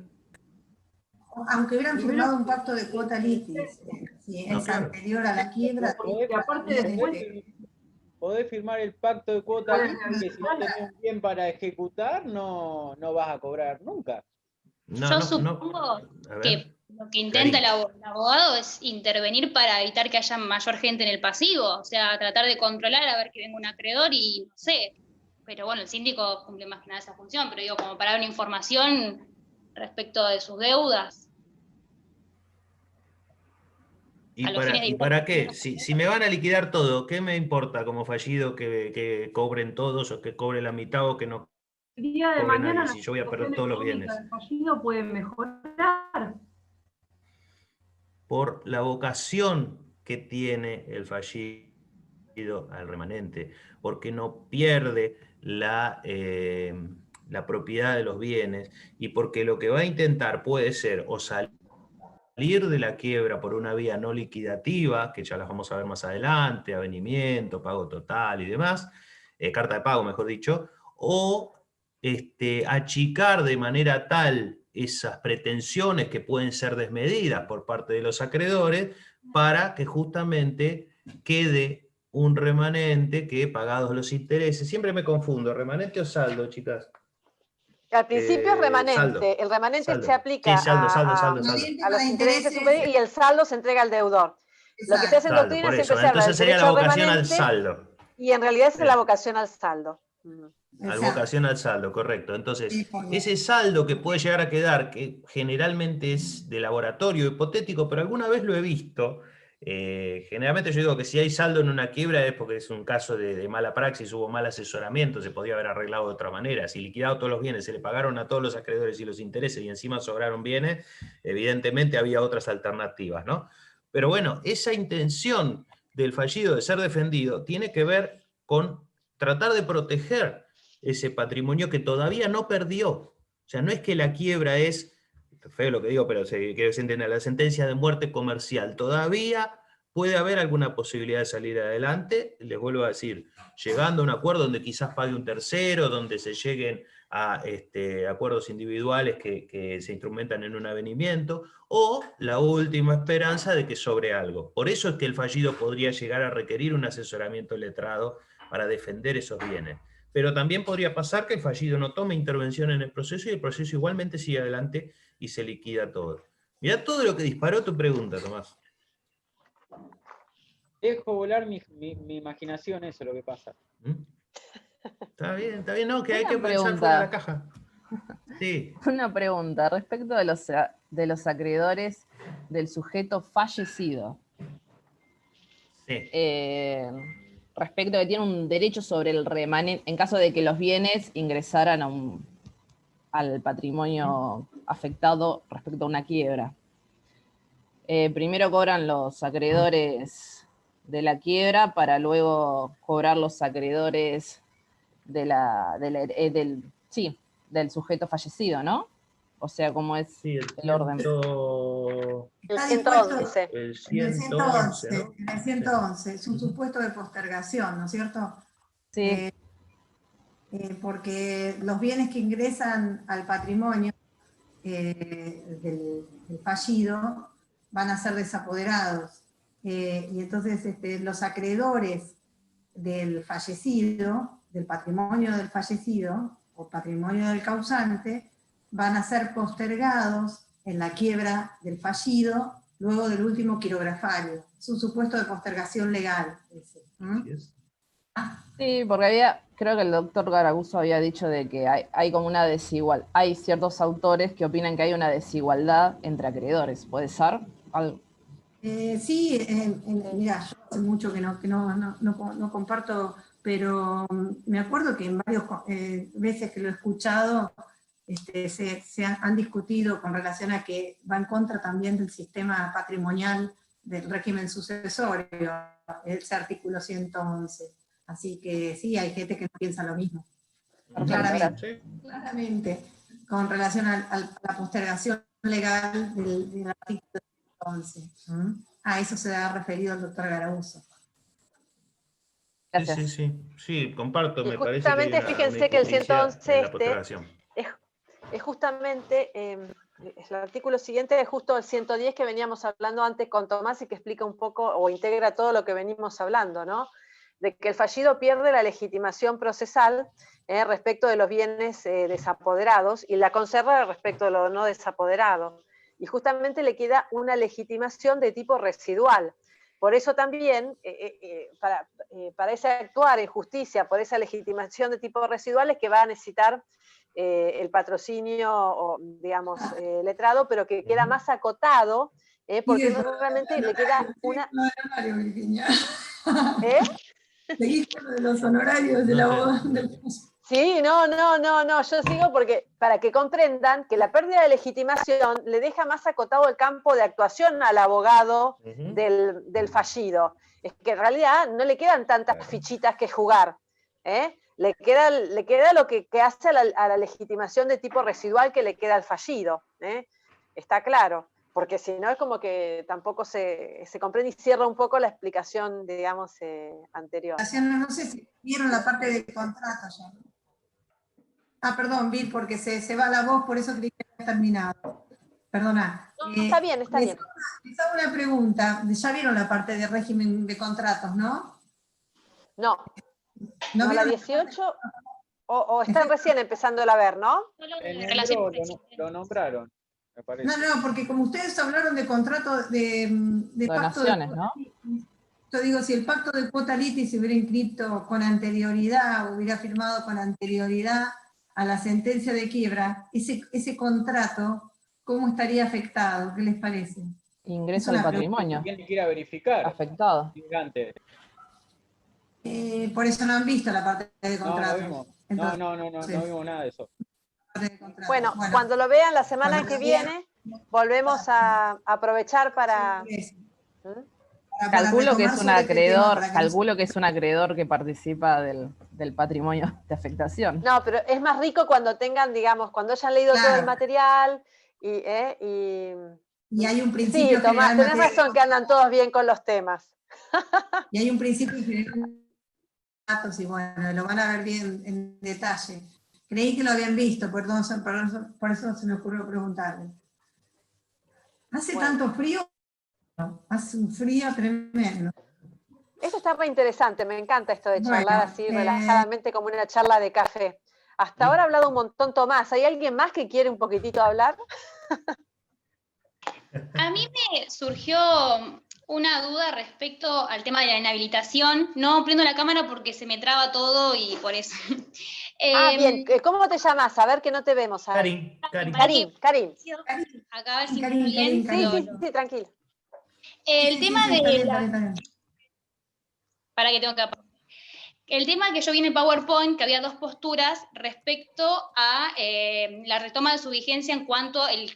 Aunque hubieran firmado un pacto de cuota litis, si No, es claro. anterior a la quiebra, Y aparte después Podés firmar el pacto de cuota Puedes litis, que si no tenés un bien para ejecutar, no vas a cobrar nunca. Yo supongo A ver, que lo que intenta el abogado es intervenir para evitar que haya mayor gente en el pasivo, o sea, tratar de controlar a ver que venga un acreedor y no sé. Pero bueno, el síndico cumple más que nada esa función, pero digo, como para dar una información respecto de sus deudas. ¿Y a los fines de evitar para que- qué? Si me van a liquidar todo, ¿qué me importa como fallido que cobren todos o que cobre la mitad o que no el día de cobre mañana nadie? la Si yo voy a perder situación todos los económica bienes. del fallido puede mejorar. Por la vocación que tiene el fallido al remanente, porque no pierde la propiedad de los bienes y porque lo que va a intentar puede ser o salir de la quiebra por una vía no liquidativa, que ya las vamos a ver más adelante, avenimiento, pago total y demás, carta de pago mejor dicho, o achicar de manera tal esas pretensiones que pueden ser desmedidas por parte de los acreedores para que justamente quede un remanente que, pagados los intereses, siempre me confundo, ¿remanente o saldo, chicas? Al principio es remanente, Saldo. el remanente Saldo. se aplica Sí, saldo. a los intereses superiores y el saldo se entrega al deudor. Lo que se hace en Saldo, doctrina por siempre eso. se habla del Entonces sería derecho la al vocación al remanente saldo. y en realidad es la Bien. vocación al saldo. Al vocación al saldo, correcto. Entonces, ese saldo que puede llegar a quedar, que generalmente es de laboratorio hipotético, pero alguna vez lo he visto. Generalmente yo digo que si hay saldo en una quiebra es porque es un caso de mala praxis, hubo mal asesoramiento, se podía haber arreglado de otra manera. Si liquidado todos los bienes, se le pagaron a todos los acreedores y los intereses y encima sobraron bienes, evidentemente había otras alternativas, ¿no? Pero bueno, esa intención del fallido de ser defendido tiene que ver con tratar de proteger ese patrimonio que todavía no perdió. O sea, no es que la quiebra es, feo lo que digo, pero que se entienda, la sentencia de muerte comercial. Todavía puede haber alguna posibilidad de salir adelante, les vuelvo a decir, llegando a un acuerdo donde quizás pague un tercero, donde se lleguen a acuerdos individuales que se instrumentan en un avenimiento, o la última esperanza de que sobre algo. Por eso es que el fallido podría llegar a requerir un asesoramiento letrado para defender esos bienes. Pero también podría pasar que el fallido no tome intervención en el proceso y el proceso igualmente sigue adelante y se liquida todo. Mirá todo lo que disparó tu pregunta, Tomás. Dejo volar mi imaginación, eso es lo que pasa. Está bien, no, que hay Una que pensar pregunta. fuera de la caja. Sí. Una pregunta respecto de los acreedores del sujeto fallecido. Sí. Respecto a que tiene un derecho sobre el remanente, en caso de que los bienes ingresaran al patrimonio afectado respecto a una quiebra. Primero cobran los acreedores de la quiebra para luego cobrar los acreedores del sujeto fallecido, ¿no? O sea, ¿cómo es Sí, el orden? El 111. El 111, ¿no? en el 111, es un supuesto de postergación, ¿no es cierto? Sí. porque los bienes que ingresan al patrimonio del fallido van a ser desapoderados. Y entonces los acreedores del fallecido, del patrimonio del fallecido, o patrimonio del causante, van a ser postergados en la quiebra del fallido luego del último quirografario. Es un supuesto de postergación legal. Sí, porque creo que el doctor Garaguso había dicho de que hay como una desigualdad, hay ciertos autores que opinan que hay una desigualdad entre acreedores. ¿Puede ser? Sí, mira, yo hace mucho que no comparto, pero me acuerdo que en varias veces que lo he escuchado, se han discutido con relación a que va en contra también del sistema patrimonial del régimen sucesorio, ese artículo 111. Así que sí, hay gente que no piensa lo mismo. Claramente, con relación a la postergación legal del artículo 111. A eso se ha referido el doctor Garaguso. Sí, comparto, y me parece que hay fíjense que el 111 es justamente, el artículo siguiente es justo el 110 que veníamos hablando antes con Tomás y que explica un poco o integra todo lo que venimos hablando, ¿no? De que el fallido pierde la legitimación procesal respecto de los bienes desapoderados y la conserva respecto de lo no desapoderado. Y justamente le queda una legitimación de tipo residual. Por eso también, para ese actuar en justicia, por esa legitimación de tipo residual, es que va a necesitar el patrocinio, digamos, letrado, pero que queda más acotado, porque normalmente le queda una... Seguís con lo de los honorarios del abogado. Sí, no, yo sigo porque para que comprendan que la pérdida de legitimación le deja más acotado el campo de actuación al abogado del fallido. Es que en realidad no le quedan tantas fichitas que jugar, le queda lo que hace a la legitimación de tipo residual que le queda al fallido, está claro, porque si no es como que tampoco se comprende y cierra un poco la explicación, digamos, anterior. No sé si vieron la parte de contrato ya. Perdón, Bill, porque se va la voz, por eso creí que había terminado. Perdona. No, está bien. Les hago una pregunta. Ya vieron la parte de régimen de contratos, ¿no? No. ¿No la 18? O están recién empezando a ver, ¿no? Lo nombraron, me parece. No, porque como ustedes hablaron de contrato de pacto de donaciones, ¿no? Yo digo, si el pacto de cuota litis se hubiera inscrito con anterioridad, hubiera firmado con anterioridad a la sentencia de quiebra, ese contrato, ¿cómo estaría afectado? ¿Qué les parece? Ingreso al patrimonio. ¿Quién le quiera verificar? Afectado. Por eso no han visto la parte de contrato. No vimos nada de eso. Bueno, cuando lo vean la semana que viene, volvemos a aprovechar para... Calculo que es un acreedor que participa del patrimonio de afectación. No, pero es más rico cuando tengan, digamos, cuando hayan leído todo el material y hay un principio. Sí, Tomás, tenés razón que andan todos bien con los temas. Y hay un principio general de datos y bueno, lo van a ver bien en detalle. Creí que lo habían visto, por eso se me ocurrió preguntarle. ¿Hace tanto frío? Hace un frío tremendo. Esto está muy interesante, me encanta esto de charlar así relajadamente como una charla de café. Hasta ahora ha hablado un montón Tomás. ¿Hay alguien más que quiere un poquitito hablar? A mí me surgió una duda respecto al tema de la inhabilitación. No prendo la cámara porque se me traba todo y por eso. Bien. ¿Cómo te llamas? A ver que no te vemos. Karin. Acá a ver si me bien. Sí, tranquilo. El tema de para que tengo que apagar. El tema que yo vi en el PowerPoint, que había dos posturas respecto a la retoma de su vigencia en cuanto en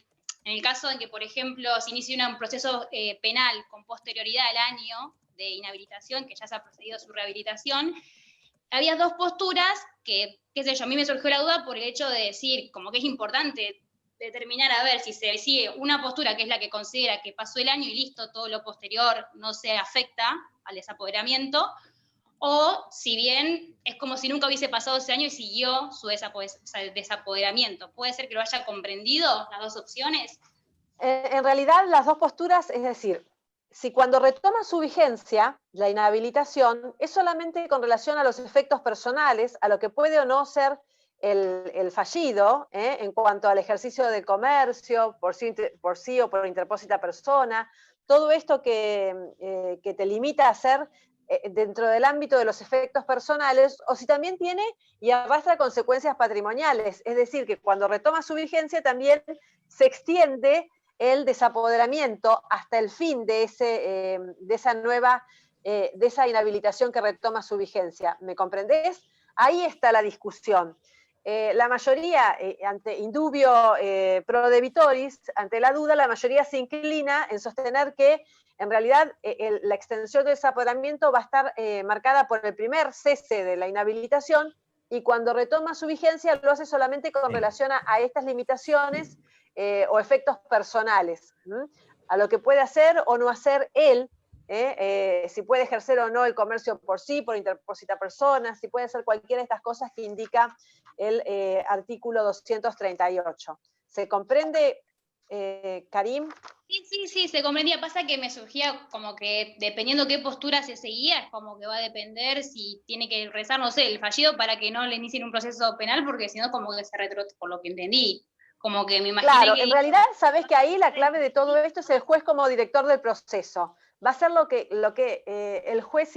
el caso de que, por ejemplo, se inicie un proceso penal con posterioridad al año de inhabilitación, que ya se ha procedido a su rehabilitación, había dos posturas que, qué sé yo, a mí me surgió la duda por el hecho de decir, como que es importante determinar a ver si se sigue una postura que es la que considera que pasó el año y listo, todo lo posterior no se afecta al desapoderamiento, o si bien es como si nunca hubiese pasado ese año y siguió su desapoderamiento. ¿Puede ser que lo haya comprendido, las dos opciones? En realidad, las dos posturas, es decir, si cuando retoma su vigencia, la inhabilitación, es solamente con relación a los efectos personales, a lo que puede o no ser el fallido, en cuanto al ejercicio del comercio, por sí o por interpósita persona, todo esto que te limita a hacer dentro del ámbito de los efectos personales, o si también tiene y arrastra consecuencias patrimoniales, es decir, que cuando retoma su vigencia también se extiende el desapoderamiento hasta el fin de esa inhabilitación que retoma su vigencia. ¿Me comprendés? Ahí está la discusión. La mayoría, ante indubio pro debitoris, ante la duda, la mayoría se inclina en sostener que en realidad la extensión del desapoderamiento va a estar marcada por el primer cese de la inhabilitación, y cuando retoma su vigencia lo hace solamente con relación a estas limitaciones o efectos personales, a lo que puede hacer o no hacer él, si puede ejercer o no el comercio por sí, por interpósita persona, si puede hacer cualquiera de estas cosas que indica el artículo 238. ¿Se comprende, Karim? Sí, se comprendía. Pasa que me surgía como que dependiendo qué postura se seguía, es como que va a depender si tiene que rezar, no sé, el fallido para que no le inicien un proceso penal, porque si no como que se retrocede, por lo que entendí. Como que me imaginé claro, que... en realidad, sabés que ahí la clave de todo esto es el juez como director del proceso. Va a ser lo que el juez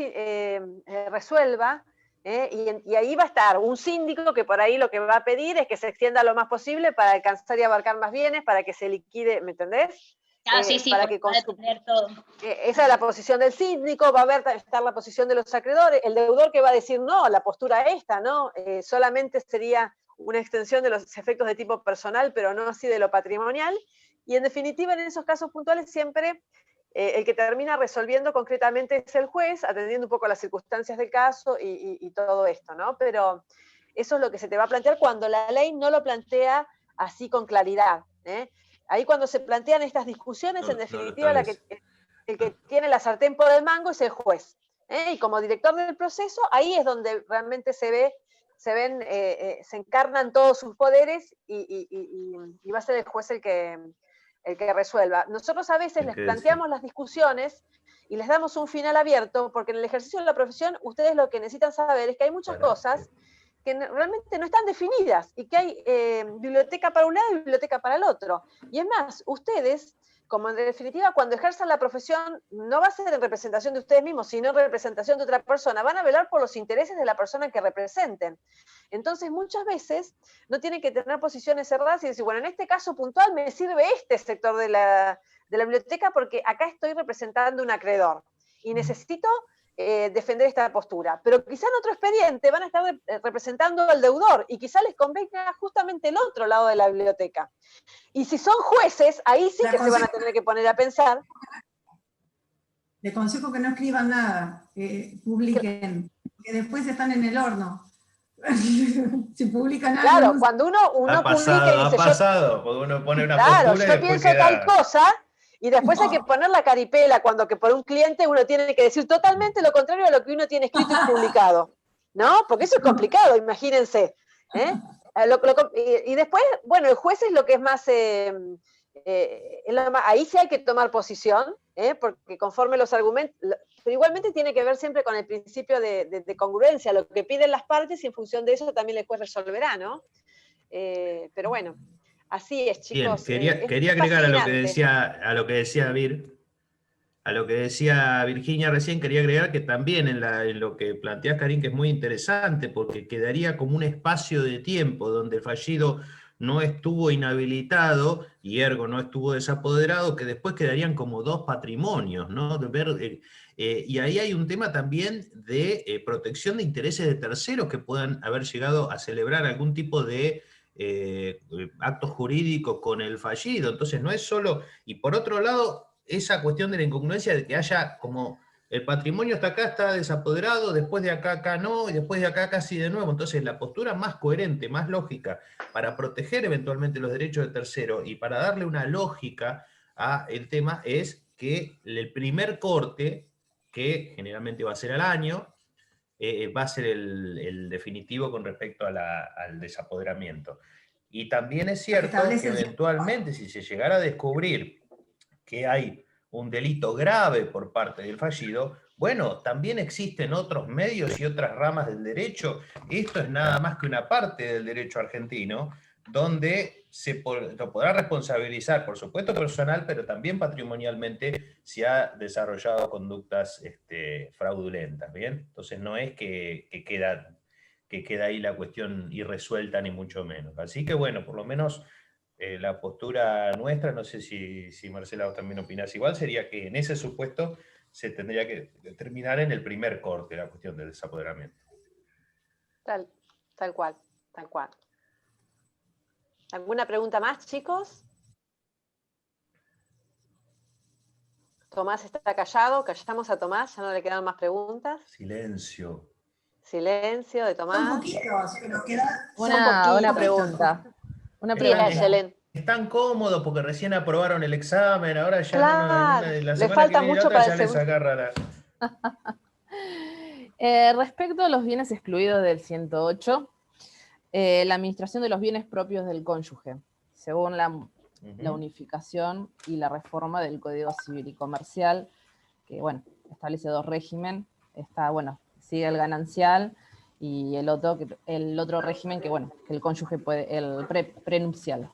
resuelva, y ahí va a estar un síndico que por ahí lo que va a pedir es que se extienda lo más posible para alcanzar y abarcar más bienes, para que se liquide, ¿me entendés? Sí, para que va a depender todo. Esa es la posición del síndico, va a estar la posición de los acreedores, el deudor que va a decir no, la postura esta, ¿no? Solamente sería una extensión de los efectos de tipo personal, pero no así de lo patrimonial, y en definitiva en esos casos puntuales siempre el que termina resolviendo concretamente es el juez, atendiendo un poco a las circunstancias del caso y todo esto, ¿no? Pero eso es lo que se te va a plantear cuando la ley no lo plantea así con claridad, Ahí cuando se plantean estas discusiones, en definitiva el que tiene la sartén por el mango es el juez, y como director del proceso, ahí es donde realmente se encarnan todos sus poderes y va a ser el juez el que resuelva. Nosotros a veces les planteamos las discusiones y les damos un final abierto, porque en el ejercicio de la profesión ustedes lo que necesitan saber es que hay muchas cosas que realmente no están definidas y que hay biblioteca para un lado y biblioteca para el otro. Y es más, ustedes, como en definitiva cuando ejerzan la profesión, no va a ser en representación de ustedes mismos, sino en representación de otra persona, van a velar por los intereses de la persona que representen. Entonces, muchas veces no tienen que tener posiciones cerradas y decir, bueno, en este caso puntual me sirve este sector de la biblioteca porque acá estoy representando un acreedor y necesito defender esta postura. Pero quizá en otro expediente van a estar representando al deudor y quizá les convenga justamente el otro lado de la biblioteca. Y si son jueces, ahí sí que se van a tener que poner a pensar. Le aconsejo que no escriban nada, publiquen, que después están en el horno. Si publican algo... Claro, cuando uno publica y dice... Ha pasado, porque uno pone una claro, postura y yo después pienso tal cosa, y después hay que poner la caripela cuando que por un cliente uno tiene que decir totalmente lo contrario a lo que uno tiene escrito y publicado, ¿no? Porque eso es complicado, imagínense. Y después, bueno, el juez es lo que es más... ahí sí hay que tomar posición, porque conforme los argumentos... Pero igualmente tiene que ver siempre con el principio de congruencia, lo que piden las partes y en función de eso también el juez resolverá, ¿no? Pero bueno... Así es, chicos. Bien, quería agregar a lo que decía Virginia recién, quería agregar que también en lo que plantea Karim, que es muy interesante, porque quedaría como un espacio de tiempo donde el fallido no estuvo inhabilitado y ergo no estuvo desapoderado, que después quedarían como dos patrimonios, ¿no? Y ahí hay un tema también de protección de intereses de terceros que puedan haber llegado a celebrar algún tipo de actos jurídicos con el fallido. Entonces no es solo, y por otro lado, esa cuestión de la incongruencia de que haya como el patrimonio hasta acá está desapoderado, después de acá no, y después de acá casi de nuevo. Entonces la postura más coherente, más lógica, para proteger eventualmente los derechos de tercero y para darle una lógica al tema es que el primer corte, que generalmente va a ser al año, va a ser el definitivo con respecto al desapoderamiento. Y también es cierto que eventualmente, si se llegara a descubrir que hay un delito grave por parte del fallido, bueno, también existen otros medios y otras ramas del derecho. Esto es nada más que una parte del derecho argentino, donde lo podrá responsabilizar, por supuesto personal, pero también patrimonialmente, si ha desarrollado conductas fraudulentas, ¿bien? Entonces no es que queda ahí la cuestión irresuelta, ni mucho menos. Así que bueno, por lo menos la postura nuestra, no sé si Marcela vos también opinás igual, sería que en ese supuesto se tendría que determinar en el primer corte la cuestión del desapoderamiento. Tal cual, tal cual. ¿Alguna pregunta más, chicos? Tomás está callado, callamos a Tomás, ya no le quedan más preguntas. Silencio. Silencio de Tomás. Un poquito, pero queda... Una pregunta. Una pregunta. Están cómodos porque recién aprobaron el examen, ahora ya claro, la le falta que viene mucho otra, para ya el les agarra la... Respecto a los bienes excluidos del 108, la administración de los bienes propios del cónyuge, según la unificación y la reforma del Código Civil y Comercial, que bueno, establece dos regímenes, sigue el ganancial y el otro régimen que bueno, que el cónyuge puede, el prenupcial,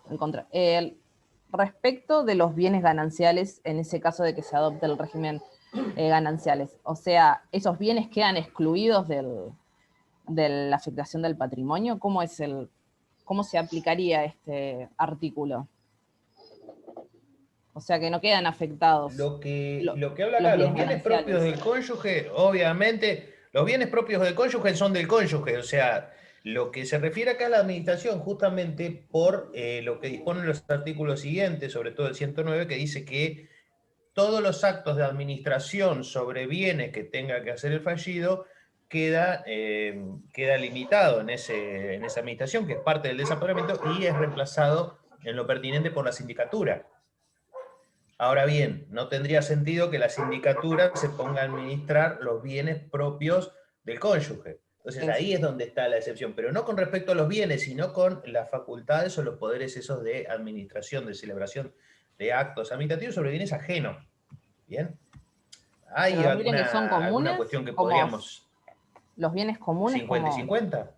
respecto de los bienes gananciales, en ese caso de que se adopte el régimen gananciales, o sea, esos bienes quedan excluidos de la afectación del patrimonio. ¿Cómo se aplicaría este artículo? O sea, que no quedan afectados. Lo que habla acá, los bienes propios del cónyuge, obviamente, los bienes propios del cónyuge son del cónyuge, o sea, lo que se refiere acá a la administración, justamente por lo que disponen los artículos siguientes, sobre todo el 109, que dice que todos los actos de administración sobre bienes que tenga que hacer el fallido queda limitado en esa administración, que es parte del desapoderamiento, y es reemplazado en lo pertinente por la sindicatura. Ahora bien, no tendría sentido que la sindicatura se ponga a administrar los bienes propios del cónyuge. Entonces ahí es donde está la excepción, pero no con respecto a los bienes, sino con las facultades o los poderes esos de administración, de celebración de actos administrativos sobre bienes ajenos. ¿Bien? Hay alguna cuestión que podríamos... ¿Los bienes comunes? 50 y 50.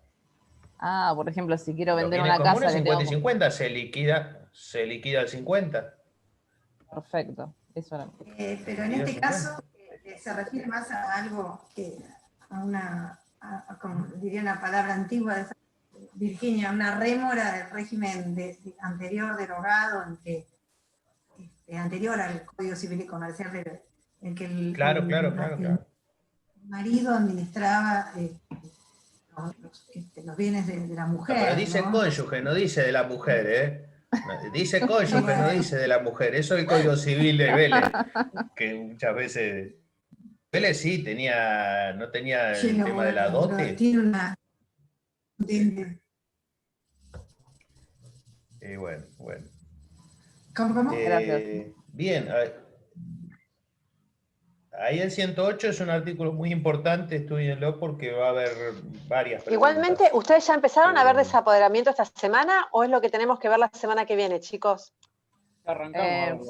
Ah, por ejemplo, si quiero vender una casa... 50 y 50, se liquida el 50. Perfecto. Eso era. Pero en este caso se refiere más a algo que como diría una palabra antigua de Virginia, una rémora del régimen anterior derogado, anterior al Código Civil y Comercial, en que el marido administraba los bienes de la mujer. Pero dice cónyuge, no dice de la mujer, ¿eh? Dice cónyuge, no dice de la mujer. Eso es el Código Civil de Vélez, que muchas veces... Vélez sí no tenía el tema de la dote. Tiene una... Bueno. ¿Cómo? Gracias. Bien, ahí el 108 es un artículo muy importante, estudienlo porque va a haber varias preguntas. Igualmente, ¿ustedes ya empezaron a ver desapoderamiento esta semana o es lo que tenemos que ver la semana que viene, chicos?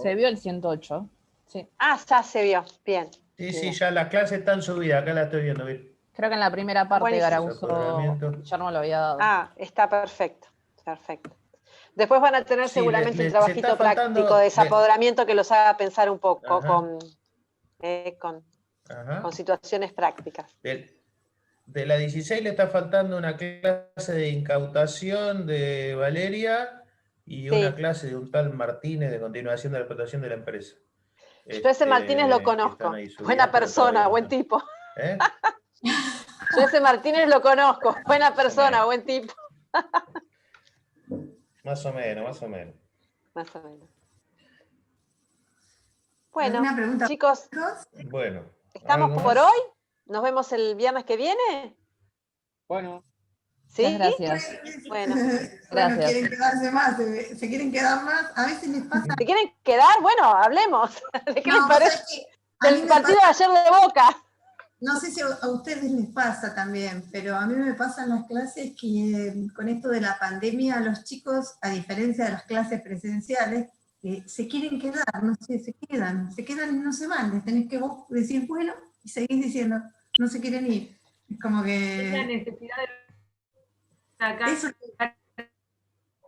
Se vio el 108. Sí. Ah, ya se vio, bien. Sí, ya las clases están subidas, acá la estoy viendo, bien. Creo que en la primera parte Garabuso ya no lo había dado. Ah, está perfecto, perfecto. Después van a tener seguramente un trabajito práctico de desapoderamiento que los haga pensar un poco con situaciones prácticas. De la 16 le está faltando una clase de incautación de Valeria y una clase de un tal Martínez de continuación de la explotación de la empresa. Yo ese Martínez lo conozco. Buena persona, buen tipo. Yo ese Martínez lo conozco. Buena persona, buen tipo. Más o menos. Bueno, chicos, ¿estamos por hoy? ¿Nos vemos el viernes que viene? Bueno. ¿Sí? Gracias. Bueno, gracias. Quieren quedarse más, se quieren quedar más. A veces les pasa. ¿Se quieren quedar? Bueno, hablemos. ¿De qué les parece? Del partido de ayer de Boca. no sé si a ustedes les pasa también, pero a mí me pasa en las clases que con esto de la pandemia los chicos, a diferencia de las clases presenciales, se quieren quedar, no sé, se quedan y no se van. Les tenés que vos decir, bueno, y seguís diciendo, no se quieren ir. Es como que... Es la necesidad de acá. Eso,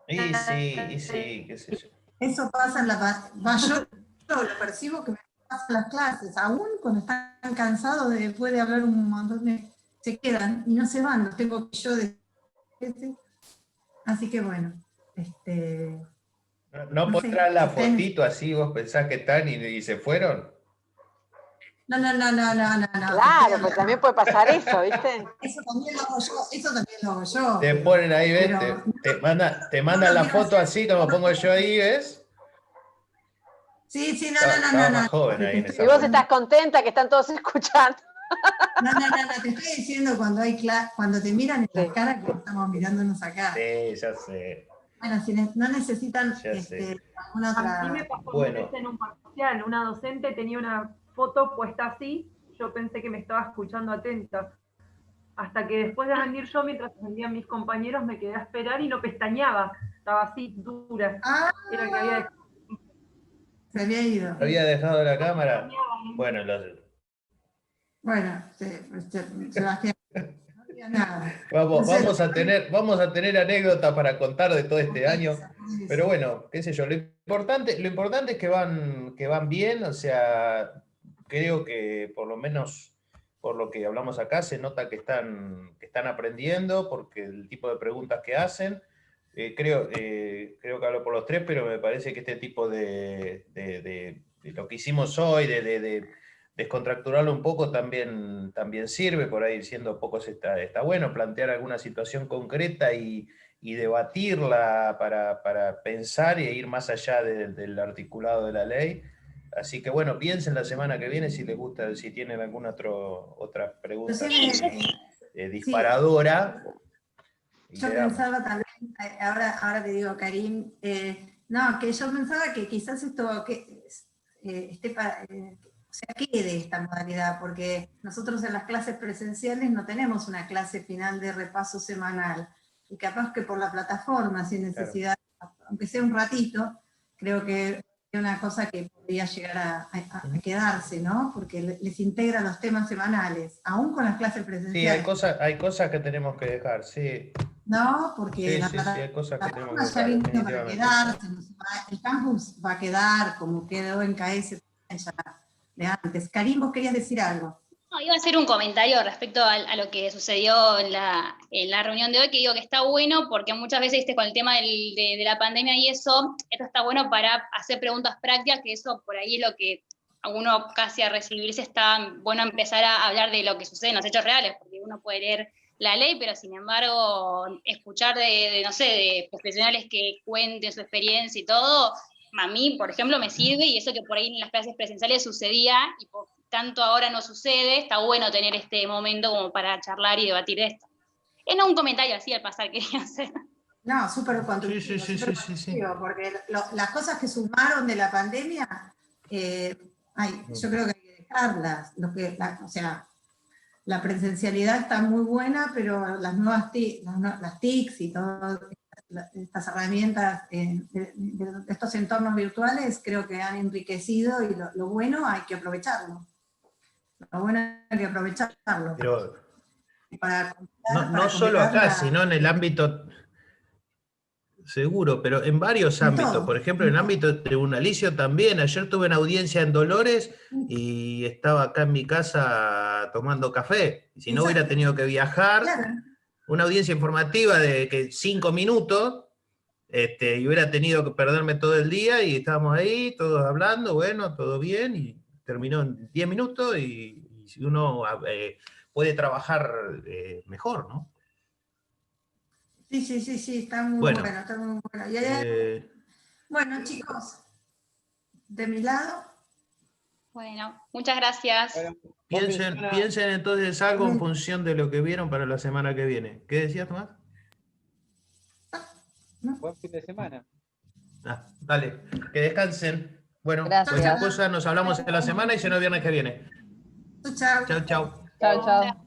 Sí, qué sé yo. eso pasa en yo lo percibo que me pasa en las clases, aún cuando están cansados después de hablar un montón se quedan y no se van, los tengo que yo decir. Así que bueno, ¿No no sé, pondrás la fotito así, vos pensás que están y se fueron? No. Claro, pues también puede pasar eso, ¿viste? Eso también lo hago yo. Te ponen ahí, ¿ves? Pero, te mandan la foto así como pongo yo ahí, ¿ves? Sí, Estaba más joven ahí en esa Y vos foto. estás contenta que están todos escuchando. No, te estoy diciendo cuando te miran en las caras que estamos mirándonos acá. Sí, ya sé. Bueno, si no necesitan Ya sé. alguna otra... A mí me pasó Bueno. una vez en un parcial, una docente tenía una foto puesta así, yo pensé que me estaba escuchando atenta. Hasta que después de rendir yo, mientras atendían mis compañeros, me quedé a esperar y no pestañeaba. Estaba así, dura. Era que había... Se había ido. ¿Había dejado la cámara? Bueno, Bueno, Sebastián, no había nada. vamos a tener anécdotas para contar de todo este año. Pero bueno, qué sé yo, lo importante es que van bien, o sea, creo que por lo menos por lo que hablamos acá se nota que están aprendiendo, porque el tipo de preguntas que hacen, creo que hablo por los tres, pero me parece que este tipo de lo que hicimos hoy, de descontracturarlo un poco también sirve, por ahí siendo pocos está bueno, plantear alguna situación concreta y debatirla para pensar e ir más allá del articulado de la ley. Así que bueno, piensen la semana que viene si les gusta, si tienen alguna otra pregunta disparadora. Yo pensaba también, ahora te digo, Karim, no, que yo pensaba que quizás esto quede esta modalidad, porque nosotros en las clases presenciales no tenemos una clase final de repaso semanal, y capaz que por la plataforma, sin necesidad, aunque sea un ratito, creo que es una cosa que podría llegar a quedarse, ¿no? Porque les integra los temas semanales, aún con las clases presenciales. Sí, hay cosas que tenemos que dejar, sí. No, porque sí, hay cosas que tenemos que ya dejar, vino para quedarse, el campus va a quedar como quedó en KS ya de antes. Karim, vos querías decir algo. No, iba a hacer un comentario respecto a lo que sucedió en la reunión de hoy, que digo que está bueno, porque muchas veces con el tema de la pandemia y eso, esto está bueno para hacer preguntas prácticas, que eso por ahí es lo que a uno casi a recibirse está bueno empezar a hablar de lo que sucede en los hechos reales, porque uno puede leer la ley, pero sin embargo escuchar no sé, de profesionales que cuenten su experiencia y todo, a mí, por ejemplo, me sirve, y eso que por ahí en las clases presenciales sucedía, y por tanto ahora no sucede, está bueno tener este momento como para charlar y debatir esto. Es no un comentario así al pasar, quería hacer. No, súper constructivo, sí. Porque las cosas que sumaron de la pandemia, yo creo que hay que dejarlas. O sea, la presencialidad está muy buena, pero las nuevas las TICs y todas estas herramientas de estos entornos virtuales creo que han enriquecido, y lo bueno hay que aprovecharlo. Lo bueno hay que aprovecharlo. Pero no solo acá, sino en el ámbito, seguro, pero en varios ámbitos. Por ejemplo, en el ámbito tribunalicio también. Ayer tuve una audiencia en Dolores y estaba acá en mi casa tomando café. Y si no hubiera tenido que viajar, una audiencia informativa de 5 minutos, y hubiera tenido que perderme todo el día, y estábamos ahí, todos hablando, bueno, todo bien, y terminó en 10 minutos, y uno puede trabajar mejor, ¿no? Sí, está muy bueno, está muy bueno. Bueno, chicos, de mi lado. Bueno, muchas gracias. Piensen entonces algo en función de lo que vieron para la semana que viene. ¿Qué decías, Tomás? Buen fin de semana. Dale, que descansen. Bueno, gracias. cualquier cosa nos hablamos en la semana y si no, viernes que viene. Chao. Chau. Chao, chao.